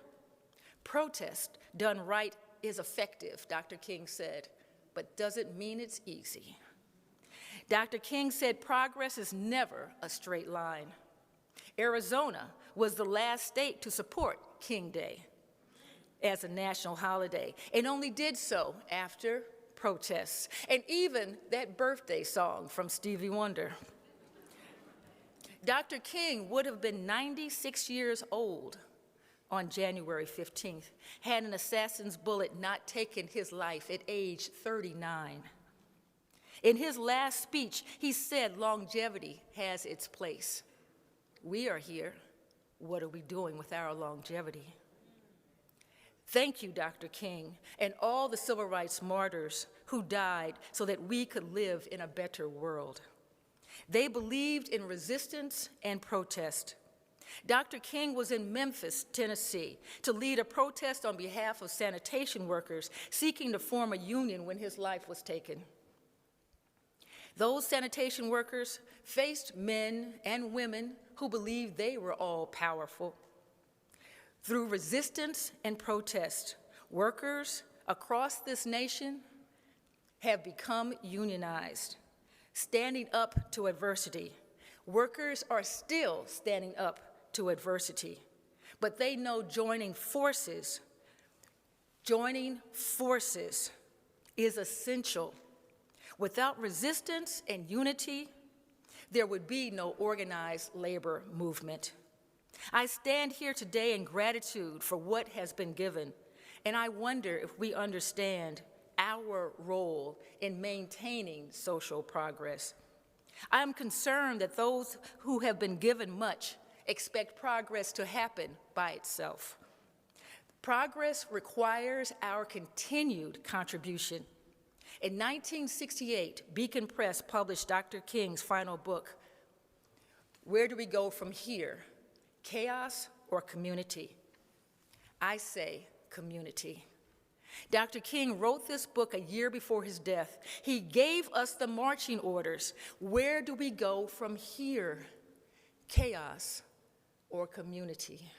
Protest done right is effective, Dr. King said, but doesn't mean it's easy. Dr. King said progress is never a straight line. Arizona was the last state to support King Day as a national holiday, and only did so after protests, and even that birthday song from Stevie Wonder. Dr. King would have been 96 years old on January 15th, had an assassin's bullet not taken his life at age 39. In his last speech, he said longevity has its place. We are here. What are we doing with our longevity? Thank you, Dr. King, and all the civil rights martyrs who died so that we could live in a better world. They believed in resistance and protest. Dr. King was in Memphis, Tennessee, to lead a protest on behalf of sanitation workers seeking to form a union when his life was taken. Those sanitation workers faced men and women who believed they were all powerful. Through resistance and protest, workers across this nation have become unionized, standing up to adversity. Workers are still standing up to adversity, but they know joining forces is essential. Without resistance and unity, there would be no organized labor movement. I stand here today in gratitude for what has been given, and I wonder if we understand our role in maintaining social progress. I am concerned that those who have been given much expect progress to happen by itself. Progress requires our continued contribution. In 1968, Beacon Press published Dr. King's final book, Where Do We Go From Here? Chaos or community? I say community. Dr. King wrote this book a year before his death. He gave us the marching orders. Where do we go from here? Chaos or community?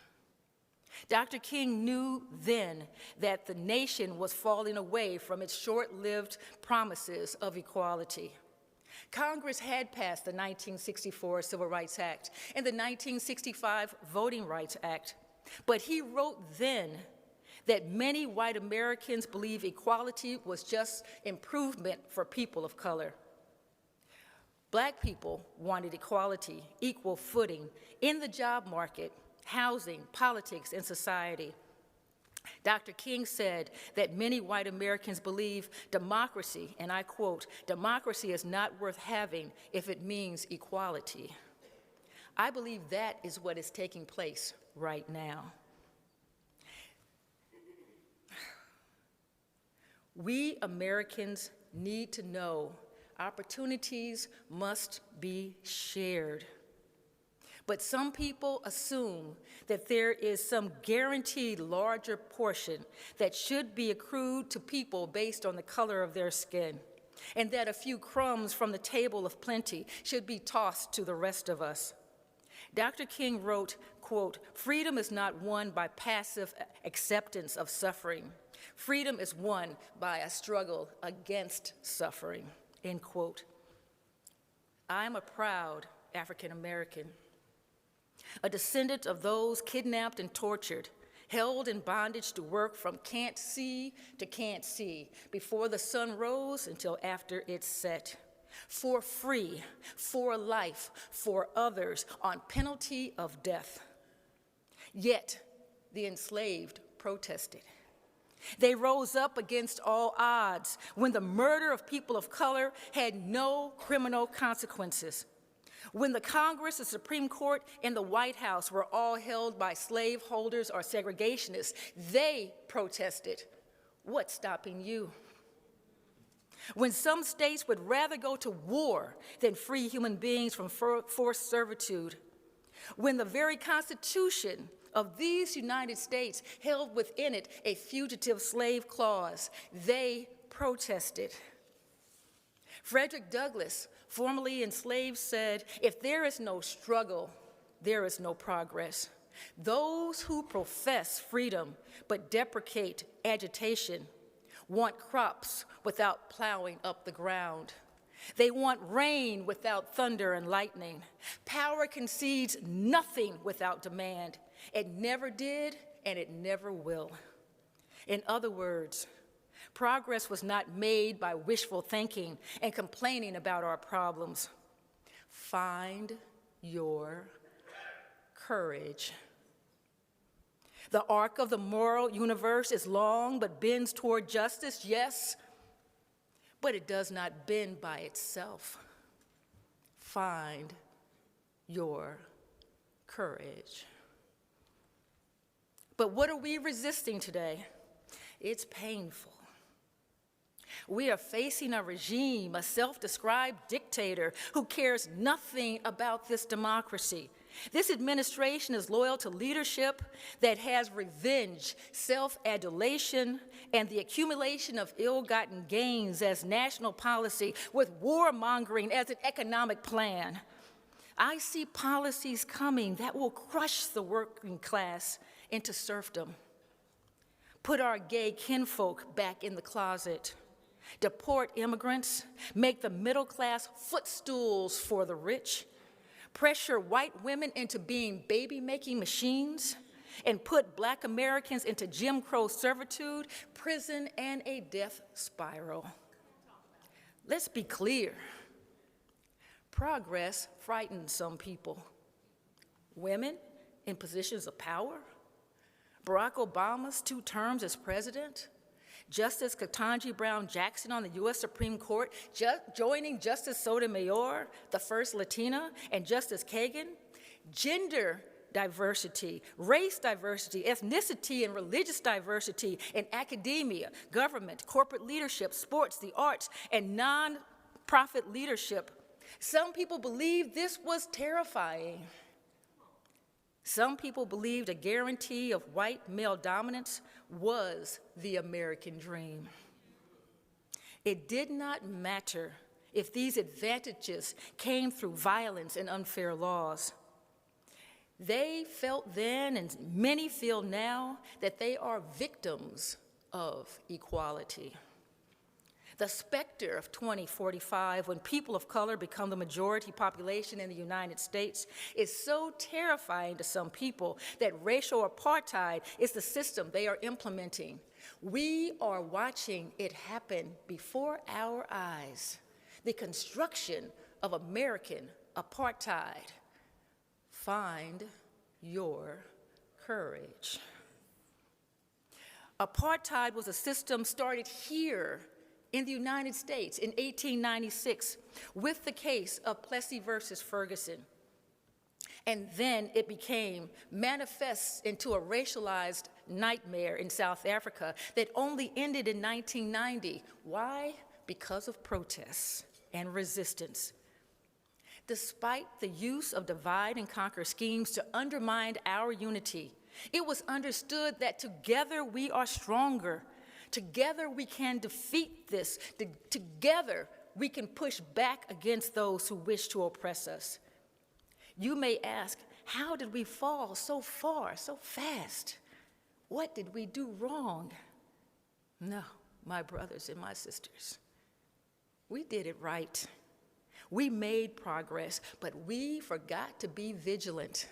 Dr. King knew then that the nation was falling away from its short-lived promises of equality. Congress had passed the 1964 Civil Rights Act and the 1965 Voting Rights Act, but he wrote then that many white Americans believe equality was just improvement for people of color. Black people wanted equality, equal footing in the job market, housing, politics, and society. Dr. King said that many white Americans believe democracy, and I quote, "Democracy is not worth having if it means equality." I believe that is what is taking place right now. We Americans need to know opportunities must be shared. But some people assume that there is some guaranteed larger portion that should be accrued to people based on the color of their skin, and that a few crumbs from the table of plenty should be tossed to the rest of us. Dr. King wrote, quote, "Freedom is not won by passive acceptance of suffering. Freedom is won by a struggle against suffering," end quote. I'm a proud African American, a descendant of those kidnapped and tortured, held in bondage to work from can't see to can't see, before the sun rose until after it set. For free, for life, for others, on penalty of death. Yet the enslaved protested. They rose up against all odds when the murder of people of color had no criminal consequences. When the Congress, the Supreme Court, and the White House were all held by slaveholders or segregationists, they protested. What's stopping you? When some states would rather go to war than free human beings from forced servitude. When the very Constitution of these United States held within it a fugitive slave clause, they protested. Frederick Douglass, formerly enslaved, said, "If there is no struggle, there is no progress. Those who profess freedom but deprecate agitation want crops without plowing up the ground. They want rain without thunder and lightning. Power concedes nothing without demand. It never did, and it never will." In other words, progress was not made by wishful thinking and complaining about our problems. Find your courage. The arc of the moral universe is long but bends toward justice, yes, but it does not bend by itself. Find your courage. But what are we resisting today? It's painful. We are facing a regime, a self-described dictator who cares nothing about this democracy. This administration is loyal to leadership that has revenge, self-adulation, and the accumulation of ill-gotten gains as national policy, with warmongering as an economic plan. I see policies coming that will crush the working class into serfdom, put our gay kinfolk back in the closet, deport immigrants, make the middle class footstools for the rich, pressure white women into being baby-making machines, and put Black Americans into Jim Crow servitude, prison, and a death spiral. Let's be clear. Progress frightens some people. Women in positions of power, Barack Obama's 2 terms as president, Justice Ketanji Brown Jackson on the U.S. Supreme Court, joining Justice Sotomayor, the first Latina, and Justice Kagan, gender diversity, race diversity, ethnicity and religious diversity in academia, government, corporate leadership, sports, the arts, and non-profit leadership. Some people believed this was terrifying. Some people believed a guarantee of white male dominance was the American dream. It did not matter if these advantages came through violence and unfair laws. They felt then, and many feel now, that they are victims of equality. The specter of 2045, when people of color become the majority population in the United States, is so terrifying to some people that racial apartheid is the system they are implementing. We are watching it happen before our eyes. The construction of American apartheid. Find your courage. Apartheid was a system started here in the United States in 1896 with the case of Plessy versus Ferguson. And then it manifests into a racialized nightmare in South Africa that only ended in 1990. Why? Because of protests and resistance. Despite the use of divide and conquer schemes to undermine our unity, it was understood that together we are stronger. Together we can defeat this. Together we can push back against those who wish to oppress us. You may ask, how did we fall so far, so fast? What did we do wrong? No, my brothers and my sisters, we did it right. We made progress, but we forgot to be vigilant.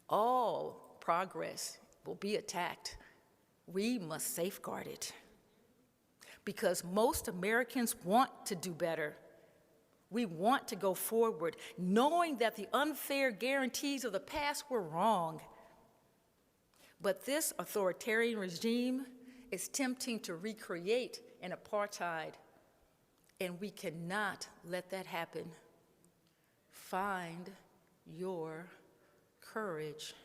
All progress will be attacked. We must safeguard it. Because most Americans want to do better. We want to go forward, knowing that the unfair guarantees of the past were wrong. But this authoritarian regime is tempting to recreate an apartheid, and we cannot let that happen. Find your courage.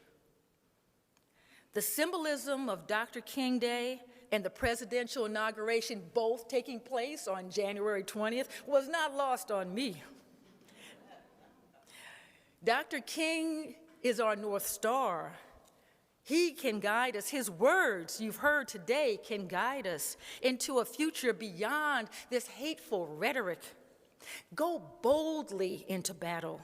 The symbolism of Dr. King Day and the presidential inauguration, both taking place on January 20th, was not lost on me. Dr. King is our North Star. He can guide us. His words you've heard today can guide us into a future beyond this hateful rhetoric. Go boldly into battle.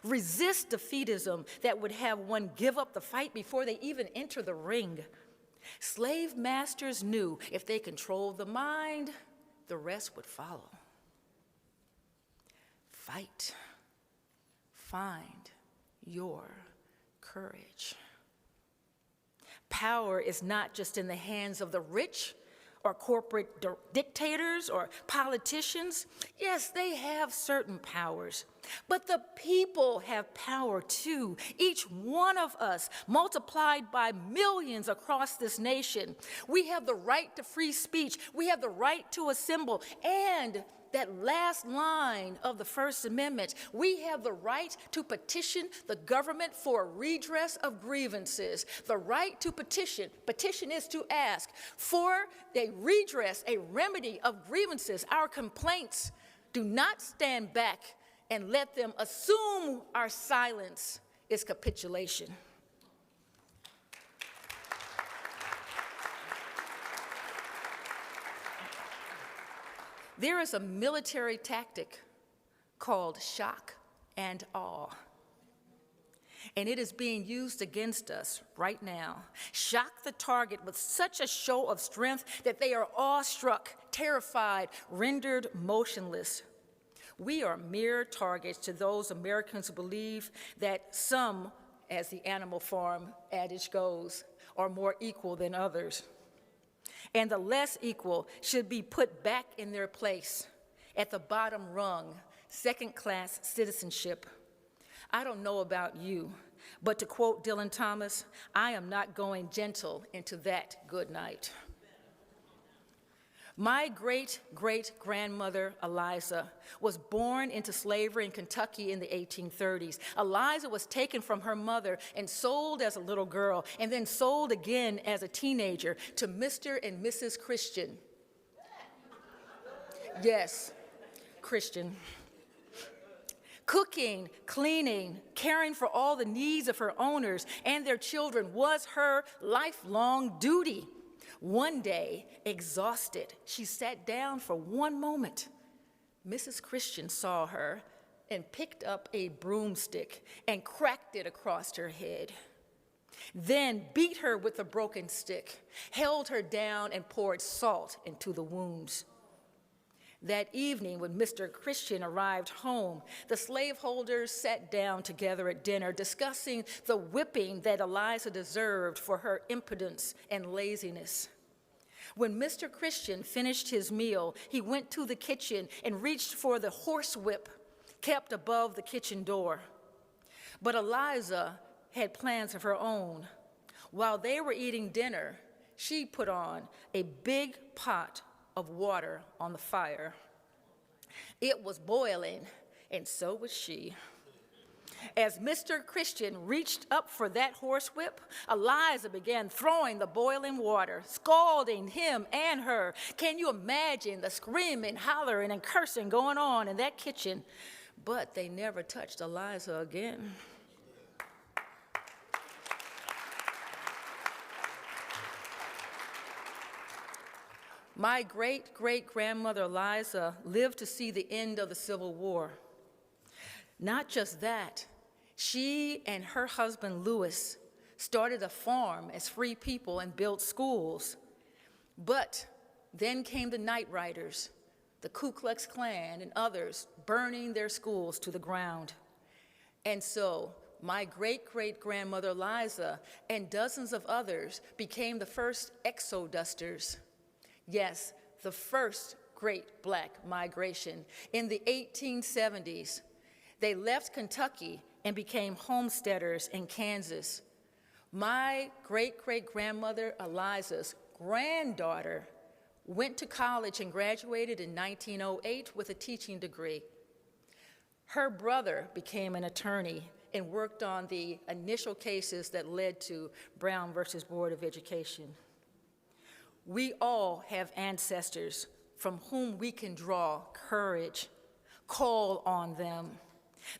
Resist defeatism that would have one give up the fight before they even enter the ring. Slave masters knew if they controlled the mind, the rest would follow. Fight. Find your courage. Power is not just in the hands of the rich or corporate dictators or politicians. Yes, they have certain powers, but the people have power too. Each one of us, multiplied by millions across this nation. We have the right to free speech. We have the right to assemble. And that last line of the First Amendment, we have the right to petition the government for a redress of grievances. The right to petition. Petition is to ask for a redress, a remedy of grievances, our complaints. Do not stand back and let them assume our silence is capitulation. There is a military tactic called shock and awe, and it is being used against us right now. Shock the target with such a show of strength that they are awestruck, terrified, rendered motionless. We are mere targets to those Americans who believe that some, as the Animal Farm adage goes, are more equal than others. And the less equal should be put back in their place at the bottom rung, second-class citizenship. I don't know about you, but to quote Dylan Thomas, I am not going gentle into that good night. My great-great-grandmother, Eliza, was born into slavery in Kentucky in the 1830s. Eliza was taken from her mother and sold as a little girl, and then sold again as a teenager to Mr. and Mrs. Christian. Yes, Christian. Cooking, cleaning, caring for all the needs of her owners and their children was her lifelong duty. One day, exhausted, she sat down for one moment. Mrs. Christian saw her and picked up a broomstick and cracked it across her head. Then beat her with a broken stick, held her down, and poured salt into the wounds. That evening, when Mr. Christian arrived home, the slaveholders sat down together at dinner, discussing the whipping that Eliza deserved for her impotence and laziness. When Mr. Christian finished his meal, he went to the kitchen and reached for the horsewhip kept above the kitchen door. But Eliza had plans of her own. While they were eating dinner, she put on a big pot of water on the fire. It was boiling, and so was she. As Mr. Christian reached up for that horsewhip, Eliza began throwing the boiling water, scalding him and her. Can you imagine the screaming, hollering, and cursing going on in that kitchen? But they never touched Eliza again. My great-great-grandmother Eliza lived to see the end of the Civil War. Not just that, she and her husband Lewis started a farm as free people and built schools. But then came the Night Riders, the Ku Klux Klan and others burning their schools to the ground. And so my great-great-grandmother Eliza and dozens of others became the first exodusters. Yes, the first great black migration. In the 1870s, they left Kentucky and became homesteaders in Kansas. My great-great-grandmother Eliza's granddaughter went to college and graduated in 1908 with a teaching degree. Her brother became an attorney and worked on the initial cases that led to Brown versus Board of Education. We all have ancestors from whom we can draw courage, call on them.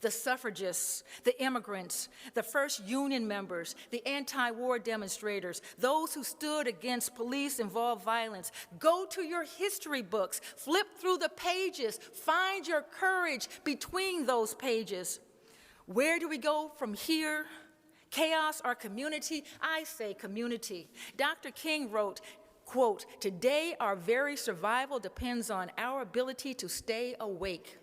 The suffragists, the immigrants, the first union members, the anti-war demonstrators, those who stood against police-involved violence. Go to your history books, flip through the pages, find your courage between those pages. Where do we go from here? Chaos or community? I say community. Dr. King wrote, quote, "Today our very survival depends on our ability to stay awake,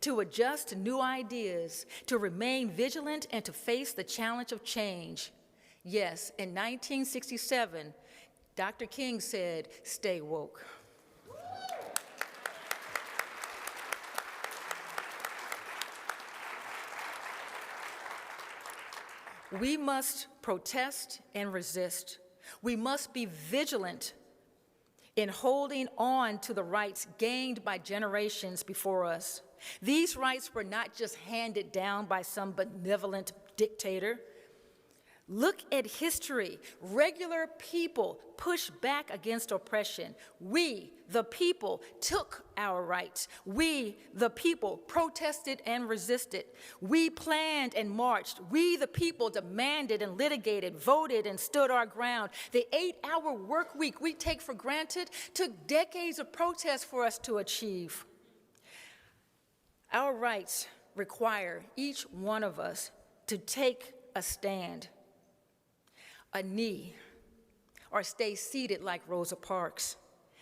to adjust to new ideas, to remain vigilant, and to face the challenge of change." Yes, in 1967, Dr. King said, "Stay woke." We must protest and resist. We must be vigilant in holding on to the rights gained by generations before us. These rights were not just handed down by some benevolent dictator. Look at history. Regular people pushed back against oppression. We, the people, took our rights. We, the people, protested and resisted. We planned and marched. We, the people, demanded and litigated, voted and stood our ground. The 8-hour work week we take for granted took decades of protest for us to achieve. Our rights require each one of us to take a stand, a knee, or stay seated like Rosa Parks,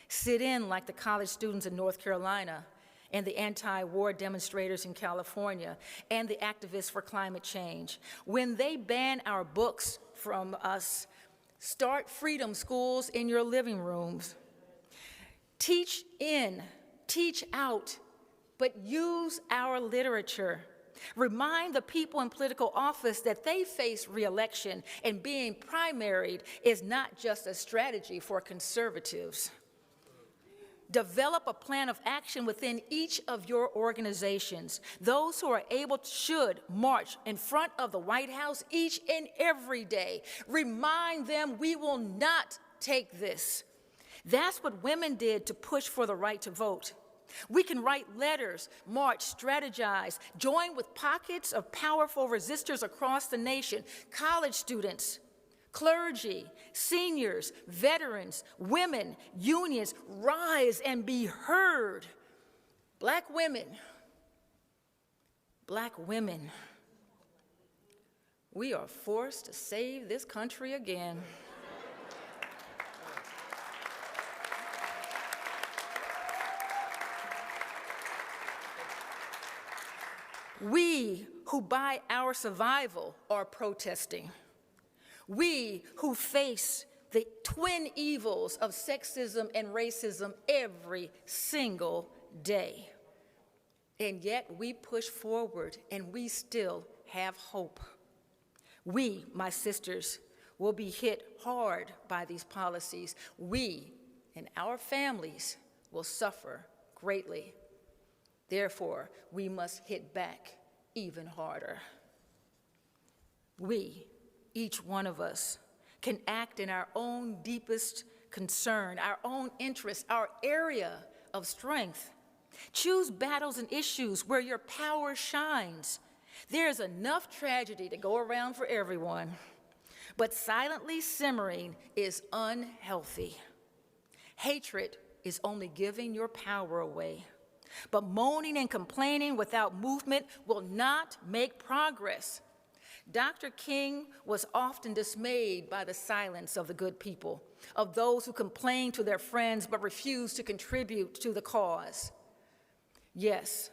sit in like the college students in North Carolina and the anti-war demonstrators in California and the activists for climate change. When they ban our books from us, start freedom schools in your living rooms. Teach in, teach out, but use our literature. Remind the people in political office that they face re-election, and being primaried is not just a strategy for conservatives. Develop a plan of action within each of your organizations. Those who are able should march in front of the White House each and every day. Remind them we will not take this. That's what women did to push for the right to vote. We can write letters, march, strategize, join with pockets of powerful resistors across the nation, college students, clergy, seniors, veterans, women, unions, rise and be heard. Black women, we are forced to save this country again. We who by our survival are protesting. We who face the twin evils of sexism and racism every single day. And yet we push forward and we still have hope. We, my sisters, will be hit hard by these policies. We and our families will suffer greatly. Therefore, we must hit back even harder. We, each one of us, can act in our own deepest concern, our own interest, our area of strength. Choose battles and issues where your power shines. There's enough tragedy to go around for everyone, but silently simmering is unhealthy. Hatred is only giving your power away. But moaning and complaining without movement will not make progress. Dr. King was often dismayed by the silence of the good people, of those who complain to their friends but refuse to contribute to the cause. Yes,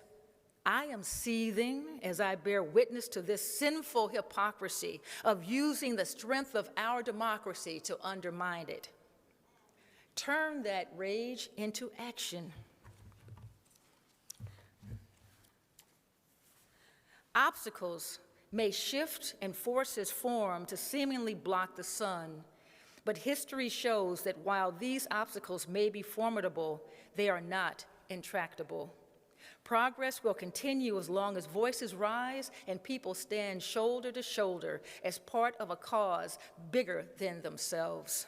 I am seething as I bear witness to this sinful hypocrisy of using the strength of our democracy to undermine it. Turn that rage into action. Obstacles may shift and forces form to seemingly block the sun, But history shows that while these obstacles may be formidable, they are not intractable. Progress will continue as long as voices rise and people stand shoulder to shoulder as part of a cause bigger than themselves.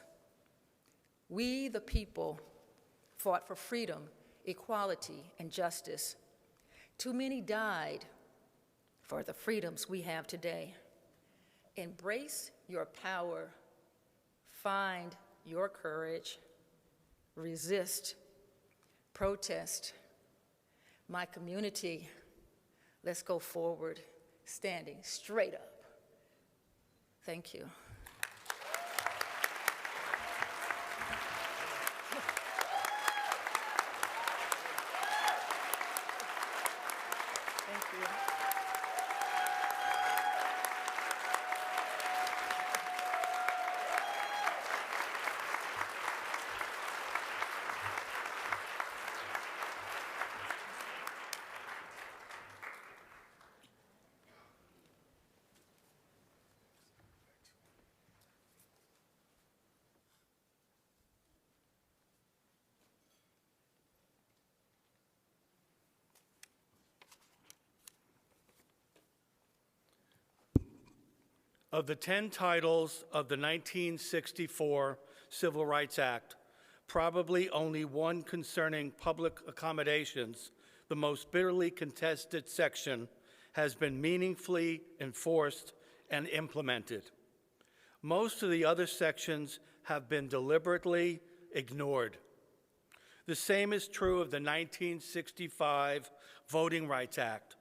We, the people, fought for freedom, equality, and justice. Too many died for the freedoms we have today. Embrace your power. Find your courage. Resist. Protest. My community, let's go forward, standing straight up. Thank you. Thank you. Of the 10 titles of the 1964 Civil Rights Act, probably only one concerning public accommodations, the most bitterly contested section, has been meaningfully enforced and implemented. Most of the other sections have been deliberately ignored. The same is true of the 1965 Voting Rights Act,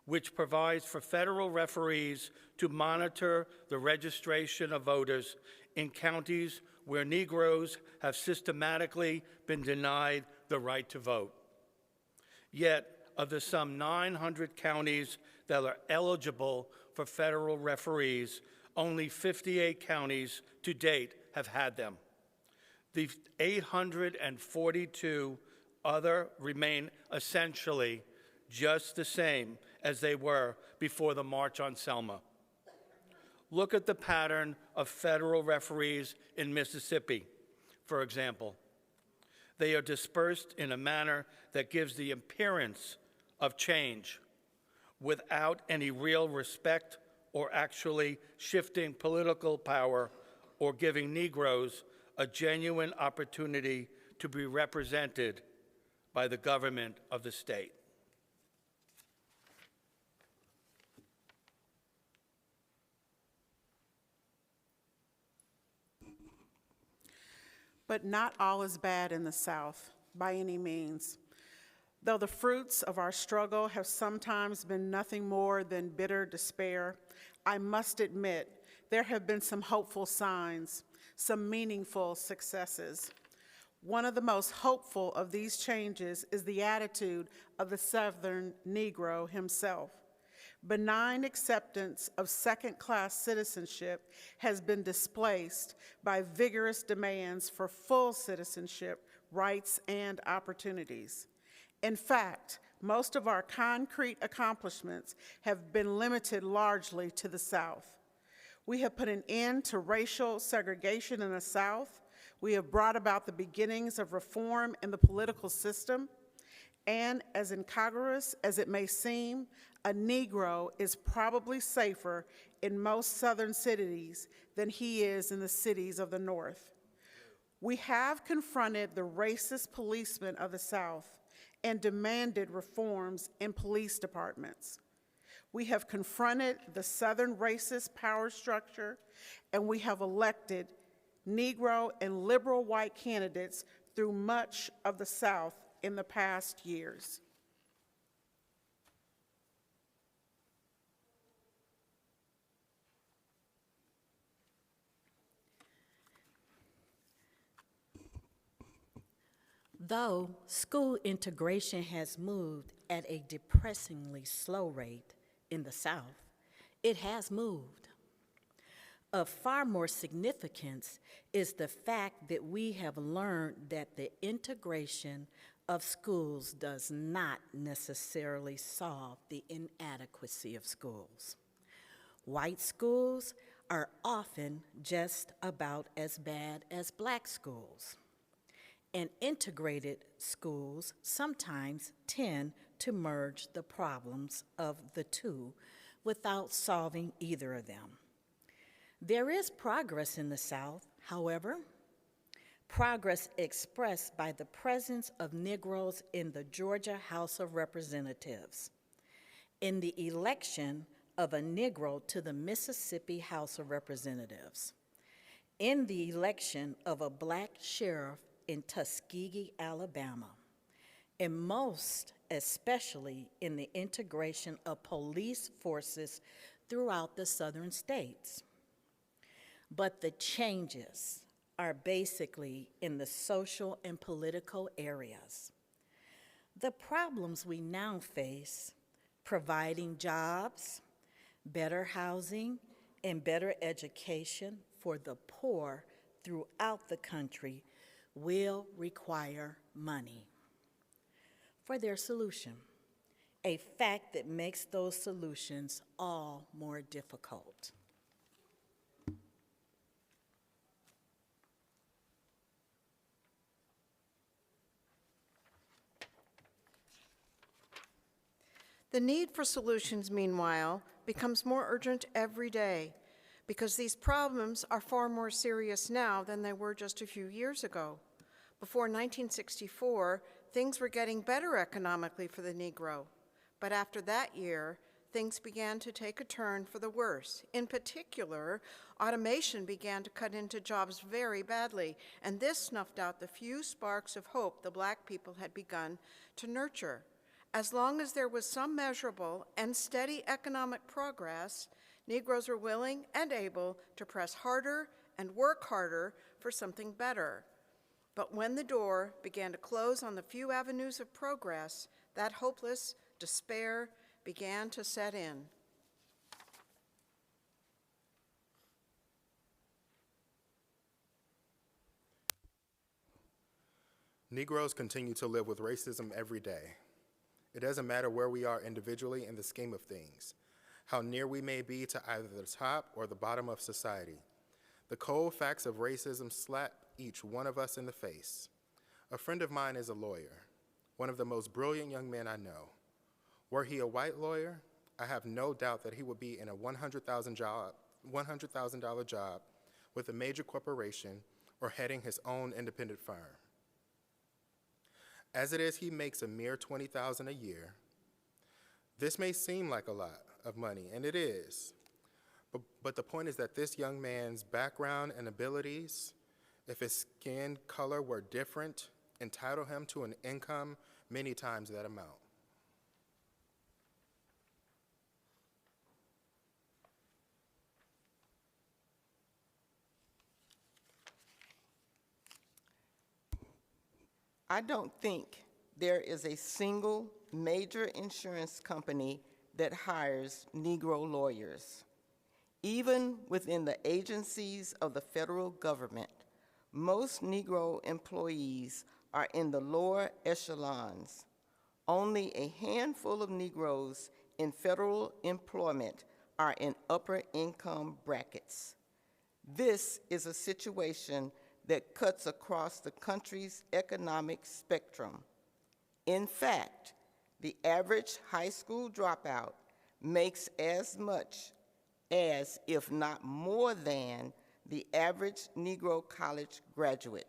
which provides for federal referees to monitor the registration of voters in counties where Negroes have systematically been denied the right to vote. Yet, of the some 900 counties that are eligible for federal referees, only 58 counties to date have had them. The 842 other remain essentially just the same as they were before the March on Selma. Look at the pattern of federal referees in Mississippi, for example. They are dispersed in a manner that gives the appearance of change without any real respect or actually shifting political power or giving Negroes a genuine opportunity to be represented by the government of the state. But not all is bad in the South, by any means. Though the fruits of our struggle have sometimes been nothing more than bitter despair, I must admit there have been some hopeful signs, some meaningful successes. One of the most hopeful of these changes is the attitude of the Southern Negro himself. Benign acceptance of second-class citizenship has been displaced by vigorous demands for full citizenship, rights, and opportunities. In fact, most of our concrete accomplishments have been limited largely to the South. We have put an end to racial segregation in the South. We have brought about the beginnings of reform in the political system. And as incongruous as it may seem, a Negro is probably safer in most Southern cities than he is in the cities of the North. We have confronted the racist policemen of the South and demanded reforms in police departments. We have confronted the Southern racist power structure, and we have elected Negro and liberal white candidates through much of the South in the past years. Though school integration has moved at a depressingly slow rate in the South, it has moved. Of far more significance is the fact that we have learned that the integration of schools does not necessarily solve the inadequacy of schools. White schools are often just about as bad as black schools. And integrated schools sometimes tend to merge the problems of the two without solving either of them. There is progress in the South, however, progress expressed by the presence of Negroes in the Georgia House of Representatives, in the election of a Negro to the Mississippi House of Representatives, in the election of a black sheriff in Tuskegee, Alabama, and most especially in the integration of police forces throughout the southern states. But the changes are basically in the social and political areas. The problems we now face, providing jobs, better housing, and better education for the poor throughout the country, will require money for their solution, a fact that makes those solutions all more difficult. The need for solutions, meanwhile, becomes more urgent every day because these problems are far more serious now than they were just a few years ago. Before 1964, things were getting better economically for the Negro. But after that year, things began to take a turn for the worse. In particular, automation began to cut into jobs very badly, and this snuffed out the few sparks of hope the black people had begun to nurture. As long as there was some measurable and steady economic progress, Negroes were willing and able to press harder and work harder for something better. But when the door began to close on the few avenues of progress, that hopeless despair began to set in. Negroes continue to live with racism every day. It doesn't matter where we are individually in the scheme of things, how near we may be to either the top or the bottom of society. The cold facts of racism slap each one of us in the face. A friend of mine is a lawyer, one of the most brilliant young men I know. Were he a white lawyer, I have no doubt that he would be in a $100,000 job with a major corporation or heading his own independent firm. As it is, he makes a mere $20,000 a year. This may seem like a lot of money, and it is. But the point is that this young man's background and abilities, if his skin color were different, entitle him to an income many times that amount. I don't think there is a single major insurance company that hires Negro lawyers. Even within the agencies of the federal government, most Negro employees are in the lower echelons. Only a handful of Negroes in federal employment are in upper income brackets. This is a situation that cuts across the country's economic spectrum. In fact, the average high school dropout makes as much as, if not more than, the average Negro college graduate.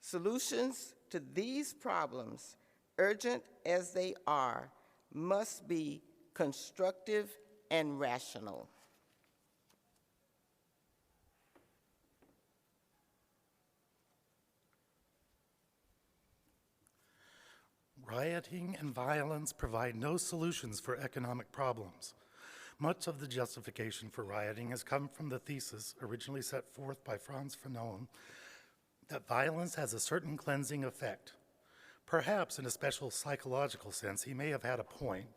Solutions to these problems, urgent as they are, must be constructive and rational. Rioting and violence provide no solutions for economic problems. Much of the justification for rioting has come from the thesis originally set forth by Frantz Fanon that violence has a certain cleansing effect. Perhaps in a special psychological sense, he may have had a point,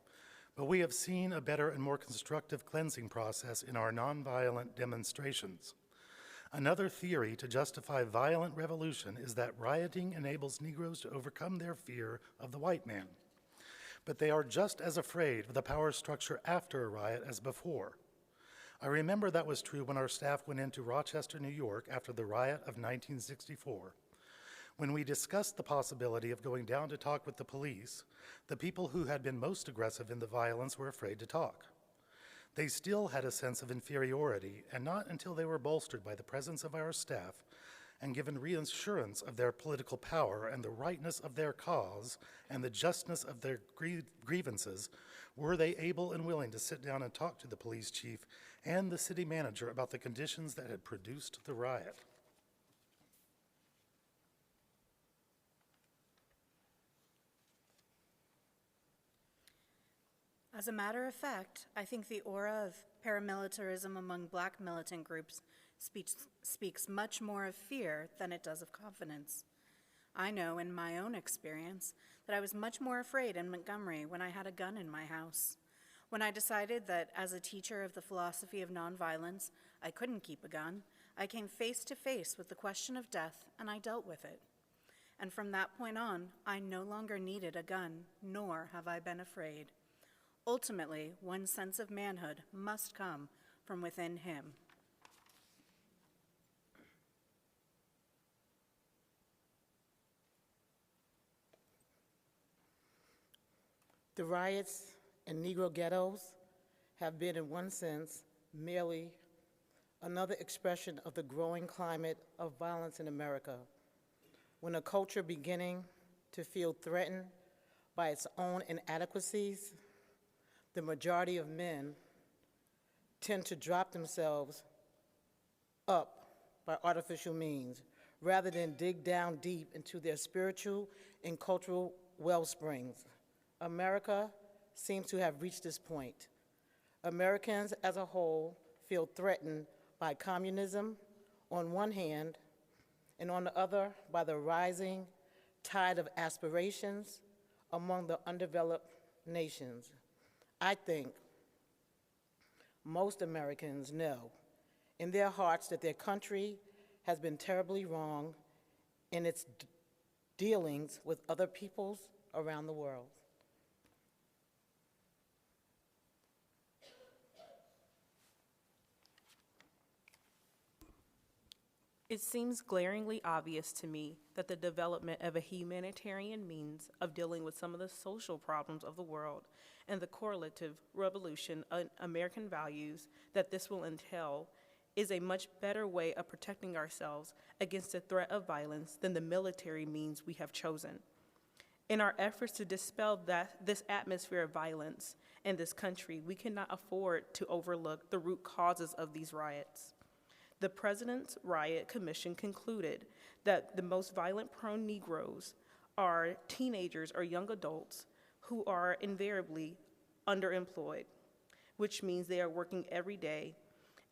but we have seen a better and more constructive cleansing process in our nonviolent demonstrations. Another theory to justify violent revolution is that rioting enables Negroes to overcome their fear of the white man. But they are just as afraid of the power structure after a riot as before. I remember that was true when our staff went into Rochester, New York after the riot of 1964. When we discussed the possibility of going down to talk with the police, the people who had been most aggressive in the violence were afraid to talk. They still had a sense of inferiority, and not until they were bolstered by the presence of our staff and given reassurance of their political power and the rightness of their cause and the justness of their grievances were they able and willing to sit down and talk to the police chief and the city manager about the conditions that had produced the riot. As a matter of fact, I think the aura of paramilitarism among Black militant groups speaks much more of fear than it does of confidence. I know in my own experience that I was much more afraid in Montgomery when I had a gun in my house. When I decided that as a teacher of the philosophy of nonviolence, I couldn't keep a gun, I came face to face with the question of death and I dealt with it. And from that point on, I no longer needed a gun, nor have I been afraid. Ultimately, one's sense of manhood must come from within him. The riots in Negro ghettos have been, in one sense, merely another expression of the growing climate of violence in America, when a culture beginning to feel threatened by its own inadequacies, the majority of men tend to drop themselves up by artificial means rather than dig down deep into their spiritual and cultural wellsprings. America seems to have reached this point. Americans as a whole feel threatened by communism on one hand, and on the other by the rising tide of aspirations among the undeveloped nations. I think most Americans know in their hearts that their country has been terribly wrong in its dealings with other peoples around the world. It seems glaringly obvious to me that the development of a humanitarian means of dealing with some of the social problems of the world and the correlative revolution in American values that this will entail is a much better way of protecting ourselves against the threat of violence than the military means we have chosen. In our efforts to dispel this atmosphere of violence in this country, we cannot afford to overlook the root causes of these riots. The President's Riot Commission concluded that the most violent-prone Negroes are teenagers or young adults who are invariably underemployed, which means they are working every day,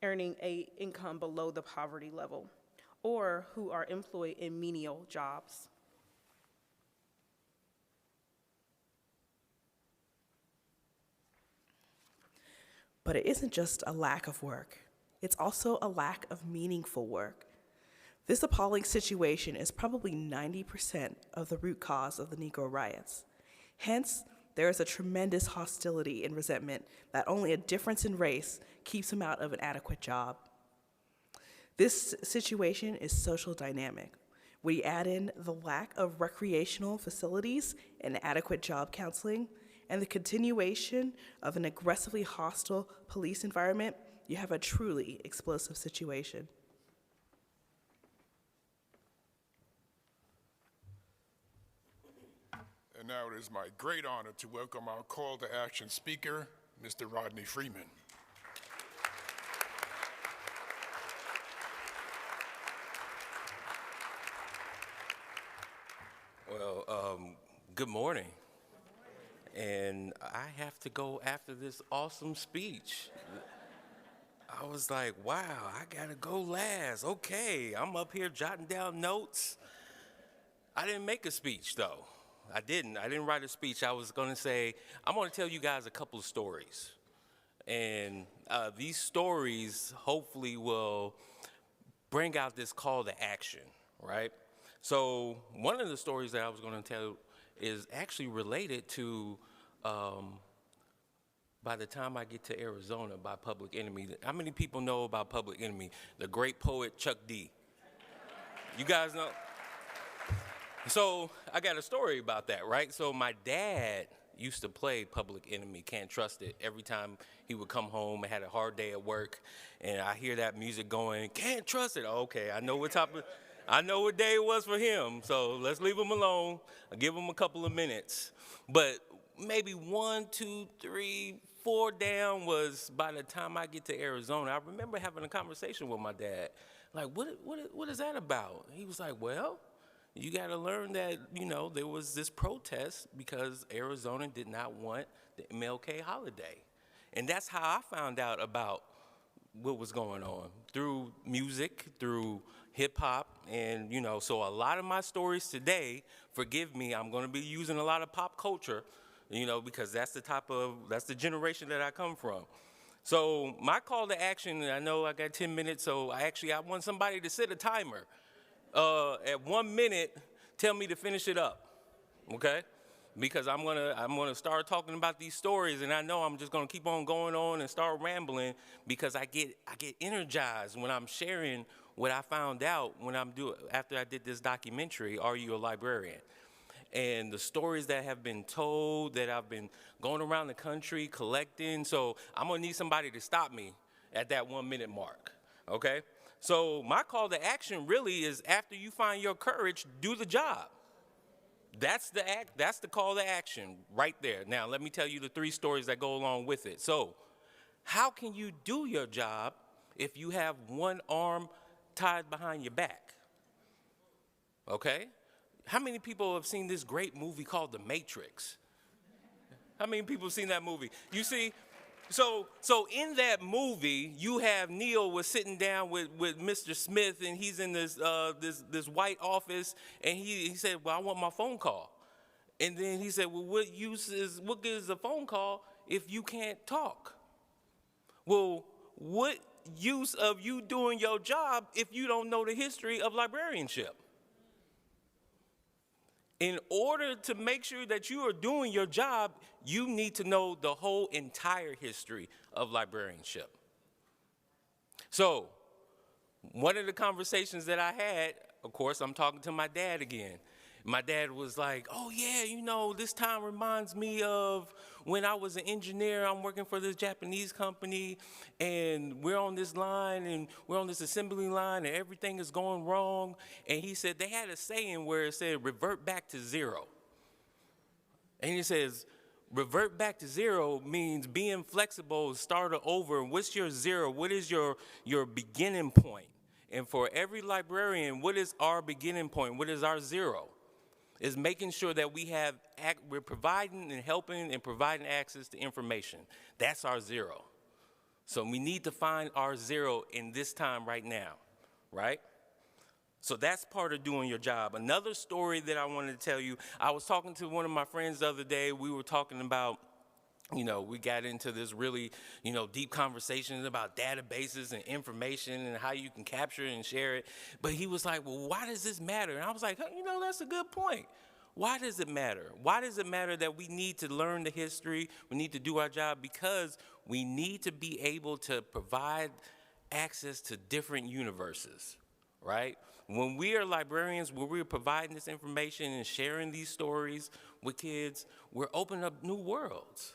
earning an income below the poverty level, or who are employed in menial jobs. But it isn't just a lack of work. It's also a lack of meaningful work. This appalling situation is probably 90% of the root cause of the Negro riots. Hence, there is a tremendous hostility and resentment that only a difference in race keeps him out of an adequate job. This situation is social dynamic. We add in the lack of recreational facilities and adequate job counseling, and the continuation of an aggressively hostile police environment, you have a truly explosive situation. And now it is my great honor to welcome our call to action speaker, Mr. Rodney Freeman. Well, good morning. And I have to go after this awesome speech. I was like, wow, I gotta go last. Okay, I'm up here jotting down notes. I didn't make a speech though. I didn't write a speech. I was gonna say, I'm gonna tell you guys a couple of stories. And these stories hopefully will bring out this call to action, right? So one of the stories that I was gonna tell is actually related to by the time I get to Arizona by Public Enemy. How many people know about Public Enemy? The great poet Chuck D. You guys know? So I got a story about that, right? So my dad used to play Public Enemy, Can't Trust It, every time he would come home and had a hard day at work, and I hear that music going, Can't Trust It. Okay, I know what day it was for him, so let's leave him alone. I'll give him a couple of minutes. But maybe 1, 2, 3, 4 down was by the time I get to Arizona. I remember having a conversation with my dad, like, what is that about? He was like, well, you got to learn that, you know, there was this protest because Arizona did not want the MLK holiday. And that's how I found out about what was going on, through music, through hip hop, and, you know, so a lot of my stories today, forgive me, I'm going to be using a lot of pop culture, you know, because that's the generation that I come from. So my call to action, and I know I got 10 minutes, so I want somebody to set a timer. At 1 minute, tell me to finish it up, okay? Because I'm gonna start talking about these stories, and I know I'm just gonna keep on going on and start rambling because I get energized when I'm sharing what I found out after I did this documentary, Are You a Librarian? And the stories that have been told, that I've been going around the country collecting. So I'm gonna need somebody to stop me at that 1 minute mark, okay? So my call to action really is, after you find your courage, do the job. That's the call to action right there. Now, let me tell you the 3 stories that go along with it. So how can you do your job if you have one arm tied behind your back? Okay? How many people have seen this great movie called The Matrix? How many people have seen that movie? You see, so in that movie, you have Neo was sitting down with Mr. Smith, and he's in this white office, and he said, well, I want my phone call. And then he said, well, what good is a phone call if you can't talk? Well, what use of you doing your job if you don't know the history of librarianship? In order to make sure that you are doing your job, you need to know the whole entire history of librarianship. So, one of the conversations that I had, of course, I'm talking to my dad again. My dad was like, oh yeah, you know, this time reminds me of when I was an engineer. I'm working for this Japanese company, and we're on this line, and we're on this assembly line, and everything is going wrong. And he said they had a saying where it said, revert back to zero. And he says, revert back to zero means being flexible, start over. What's your zero? What is your beginning point? And for every librarian, what is our beginning point? What is our zero? Is making sure that we're providing and helping and providing access to information. That's our zero. So we need to find our zero in this time right now, right? So that's part of doing your job. Another story that I wanted to tell you, I was talking to one of my friends the other day. We were talking about, you know, we got into this really, you know, deep conversations about databases and information and how you can capture it and share it. But he was like, well, why does this matter? And I was like, you know, that's a good point. Why does it matter? Why does it matter that we need to learn the history? We need to do our job because we need to be able to provide access to different universes, right? When we are librarians, when we're providing this information and sharing these stories with kids, we're opening up new worlds.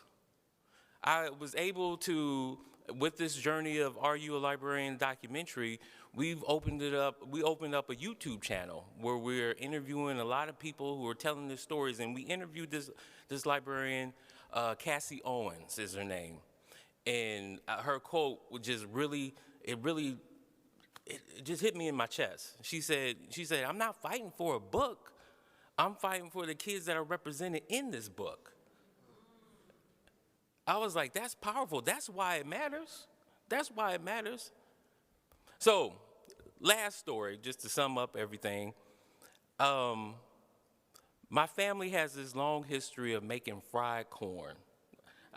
I was able to, with this journey of Are You a Librarian documentary, we opened up a YouTube channel where we're interviewing a lot of people who are telling their stories, and we interviewed this librarian, Cassie Owens is her name. And her quote was just it just hit me in my chest. She said, I'm not fighting for a book. I'm fighting for the kids that are represented in this book. I was like, that's powerful. That's why it matters. That's why it matters. So, last story, just to sum up everything. My family has this long history of making fried corn.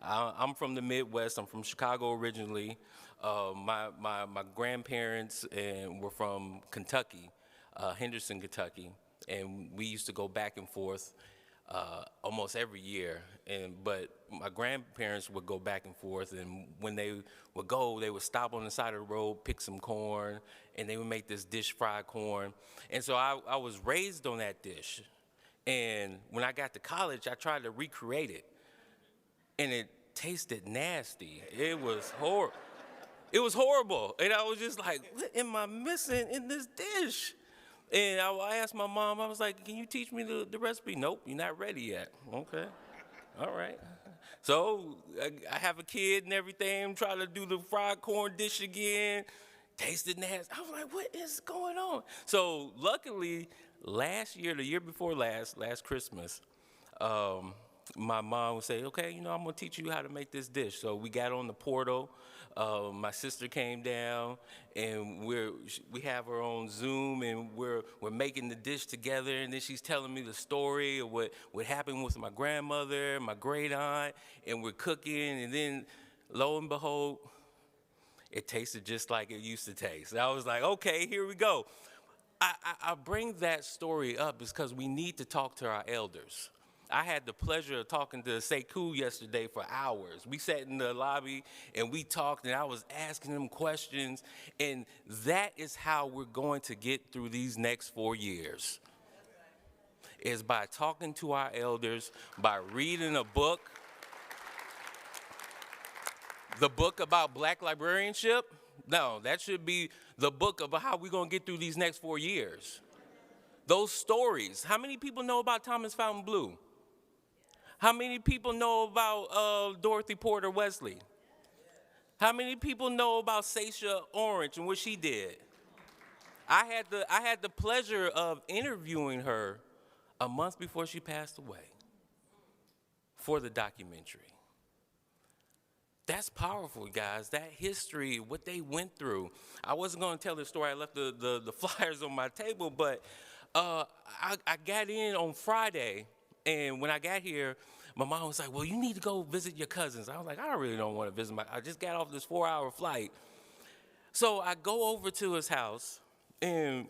I'm from the Midwest. I'm from Chicago originally. My grandparents were from Kentucky, Henderson, Kentucky, and we used to go back and forth. almost every year. But my grandparents would go back and forth, and when they would go, they would stop on the side of the road, pick some corn, and they would make this dish fried corn. And so I was raised on that dish. And when I got to college, I tried to recreate it, and it tasted nasty. It was horrible. It was horrible. And I was just like, what am I missing in this dish? And I asked my mom, I was like, can you teach me the recipe? Nope, you're not ready yet. Okay, all right. So I have a kid and everything. I'm trying to do the fried corn dish again. Tasted nasty. I was like, what is going on? So luckily, last year, the year before last Christmas, my mom would say, okay, I'm gonna teach you how to make this dish. So we got on the portal. My sister came down, and we have her on Zoom, and we're making the dish together. And then she's telling me the story of what happened with my grandmother, my great aunt, and we're cooking. And then, lo and behold, it tasted just like it used to taste. And I was like, okay, here we go. I bring that story up because we need to talk to our elders. I had the pleasure of talking to Sekou yesterday for hours. We sat in the lobby and we talked, and I was asking them questions, and that is how we're going to get through these next 4 years, is by talking to our elders, by reading a book, the book about Black librarianship. No, that should be the book about how we're going to get through these next 4 years. Those stories. How many people know about Thomas Fountain Blue? How many people know about Dorothy Porter Wesley? How many people know about Saisha Orange and what she did? I had the pleasure of interviewing her a month before she passed away for the documentary. That's powerful, guys. That history, what they went through. I wasn't going to tell the story. I left the flyers on my table, but I got in on Friday. And when I got here, my mom was like, well, you need to go visit your cousins. I was like, I really don't want to visit I just got off this 4-hour flight. So I go over to his house, and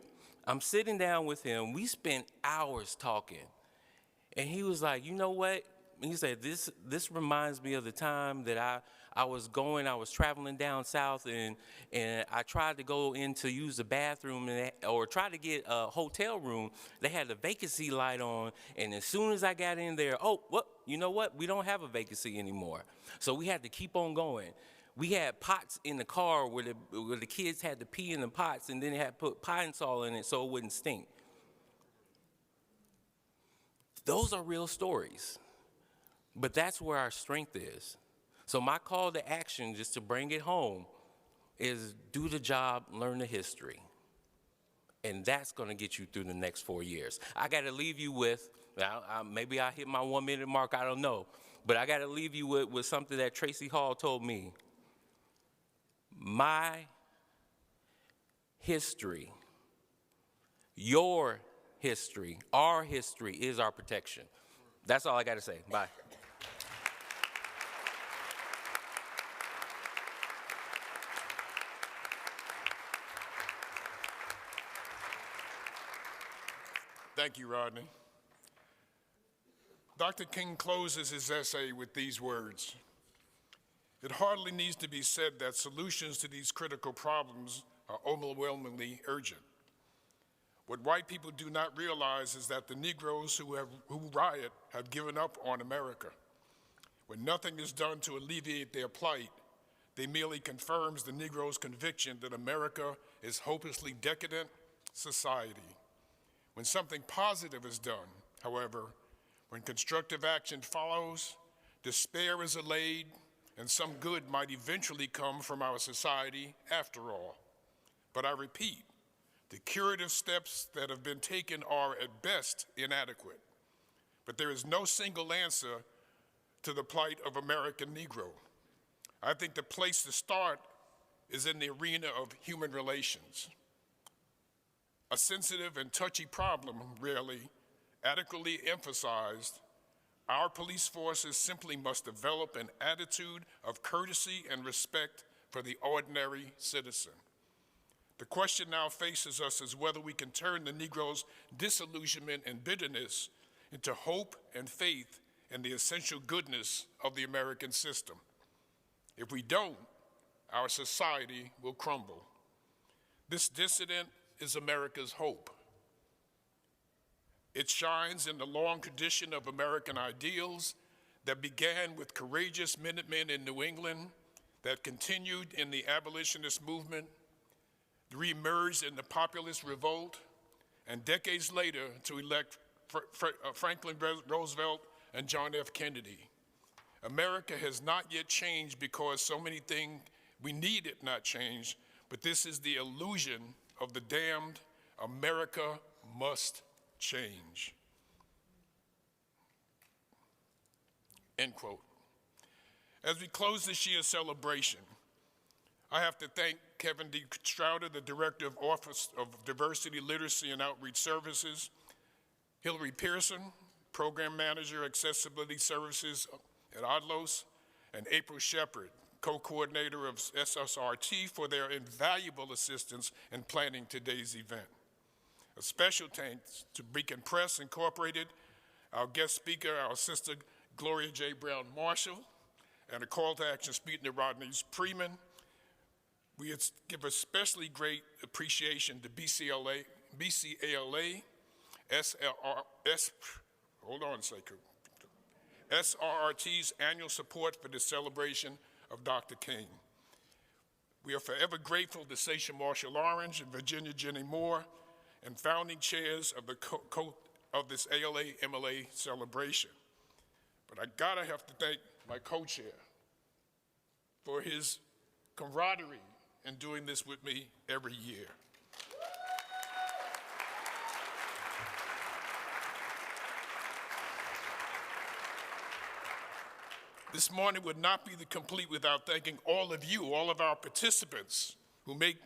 I'm sitting down with him. We spent hours talking. And he was like, you know what? He said, this reminds me of the time that I was traveling down south, and I tried to go in to use the bathroom or try to get a hotel room. They had the vacancy light on, and as soon as I got in there, you know what? We don't have a vacancy anymore. So we had to keep on going. We had pots in the car where the kids had to pee in the pots, and then they had to put pine sol in it so it wouldn't stink. Those are real stories. But that's where our strength is. So my call to action, just to bring it home, is do the job, learn the history. And that's going to get you through the next 4 years. I got to leave you with, maybe I hit my 1 minute mark, I don't know. But I got to leave you with something that Tracy Hall told me. My history, your history, our history is our protection. That's all I got to say. Bye. Thank you, Rodney. Dr. King closes his essay with these words. It hardly needs to be said that solutions to these critical problems are overwhelmingly urgent. What white people do not realize is that the Negroes who riot have given up on America. When nothing is done to alleviate their plight, they merely confirms the Negro's conviction that America is hopelessly decadent society. When something positive is done, however, when constructive action follows, despair is allayed, and some good might eventually come from our society after all. But I repeat, the curative steps that have been taken are at best inadequate. But there is no single answer to the plight of American Negro. I think the place to start is in the arena of human relations. A sensitive and touchy problem, rarely adequately emphasized, our police forces simply must develop an attitude of courtesy and respect for the ordinary citizen. The question now faces us is whether we can turn the Negro's disillusionment and bitterness into hope and faith in the essential goodness of the American system. If we don't, our society will crumble. This dissident is America's hope. It shines in the long tradition of American ideals that began with courageous Minutemen in New England, that continued in the abolitionist movement, reemerged in the populist revolt, and decades later to elect Franklin Roosevelt and John F. Kennedy. America has not yet changed because so many things we need it not change, but this is the illusion of the damned America must change. End quote. As we close this year's celebration, I have to thank Kevin D. Strouder, the Director of Office of Diversity, Literacy, and Outreach Services, Hillary Pearson, Program Manager, Accessibility Services at ADLOS, and April Shepard, Co-Coordinator of SSRT, for their invaluable assistance in planning today's event. A special thanks to Beacon Press Incorporated, our guest speaker, our sister Gloria J. Brown Marshall, and a call to action speaker to Rodney Freeman. We give especially great appreciation to BCALA, SRRT's annual support for the celebration of Dr. King. We are forever grateful to Sasha Marshall Orange and Virginia Jenny Moore, and founding chairs of this ALA-MLA celebration. But I gotta have to thank my co-chair for his camaraderie in doing this with me every year. This morning would not be complete without thanking all of you, all of our participants who make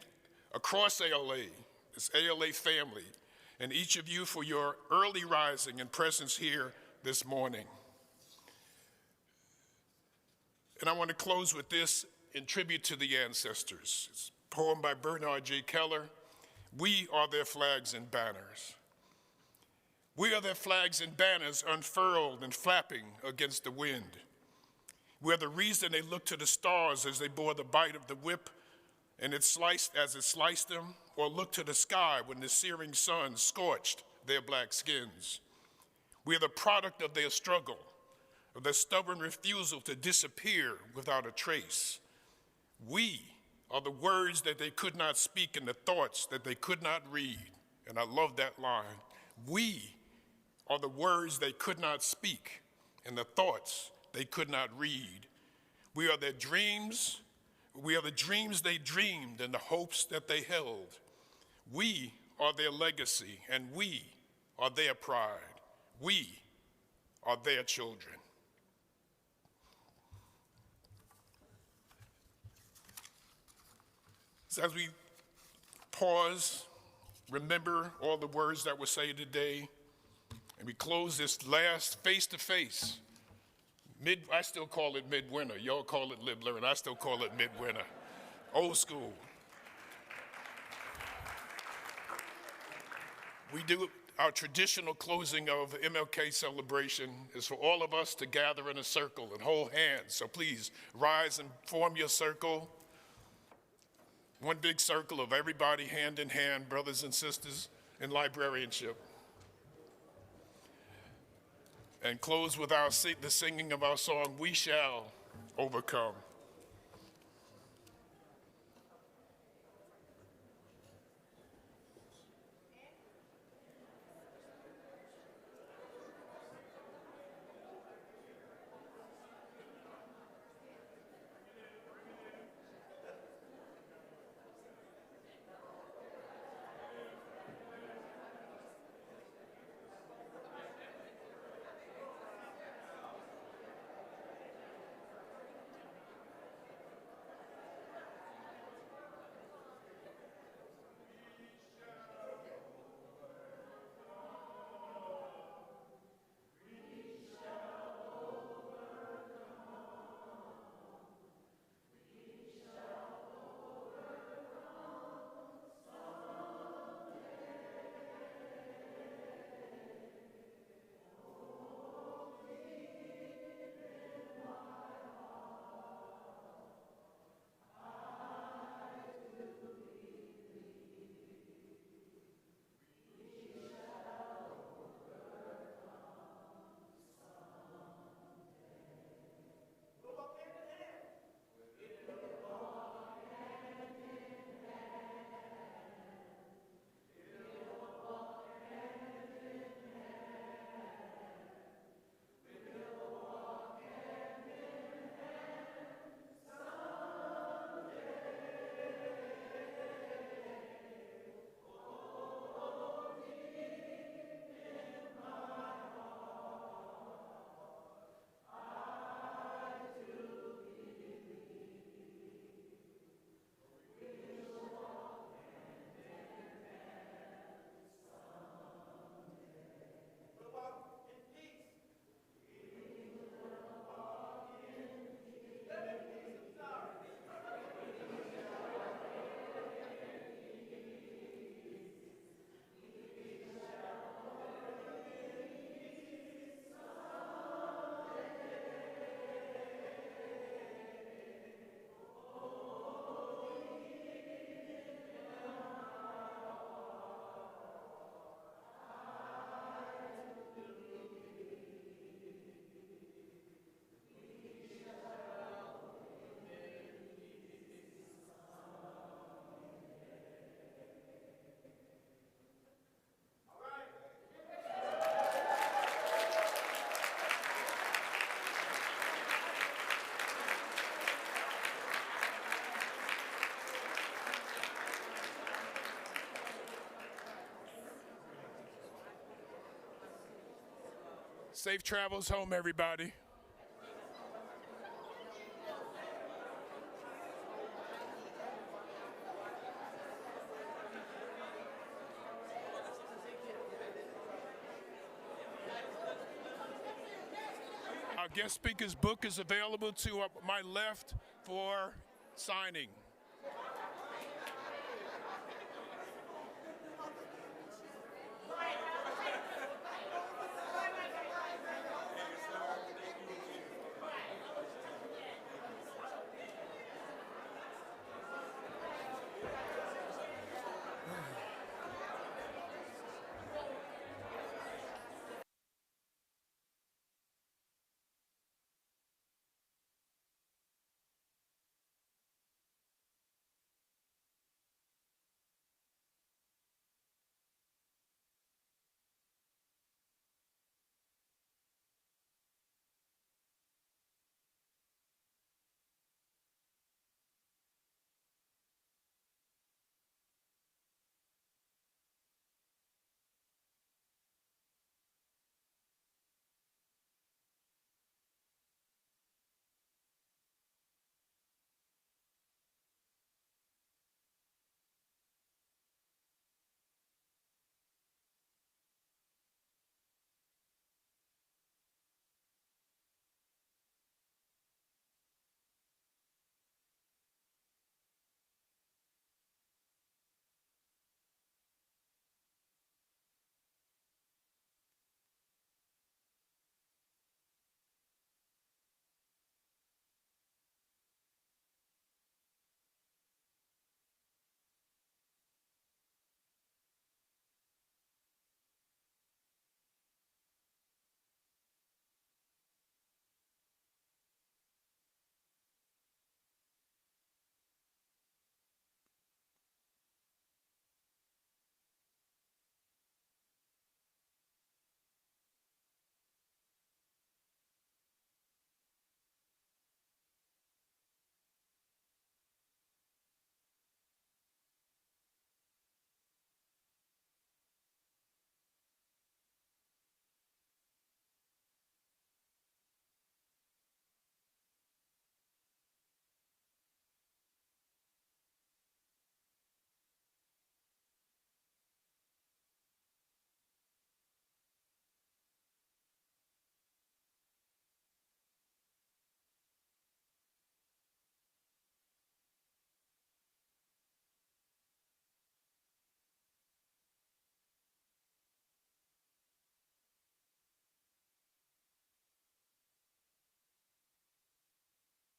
across ALA, this ALA family, and each of you for your early rising and presence here this morning. And I want to close with this in tribute to the ancestors. It's a poem by Bernard J. Keller. We are their flags and banners. We are their flags and banners unfurled and flapping against the wind. We are the reason they looked to the stars as they bore the bite of the whip and it sliced as it sliced them, or looked to the sky when the searing sun scorched their black skins. We are the product of their struggle, of their stubborn refusal to disappear without a trace. We are the words that they could not speak and the thoughts that they could not read. And I love that line. We are the words they could not speak and the thoughts they could not read. We are their dreams. We are the dreams they dreamed and the hopes that they held. We are their legacy, and we are their pride. We are their children. So as we pause, remember all the words that were said today, and we close this last face-to-face, I still call it midwinter. Y'all call it Live-Learn. I still call it midwinter. Old school. We do our traditional closing of MLK celebration is for all of us to gather in a circle and hold hands. So please rise and form your circle. One big circle of everybody hand in hand, brothers and sisters in librarianship. And close with the singing of our song, We Shall Overcome. Safe travels home, everybody. Our guest speaker's book is available to my left for signing.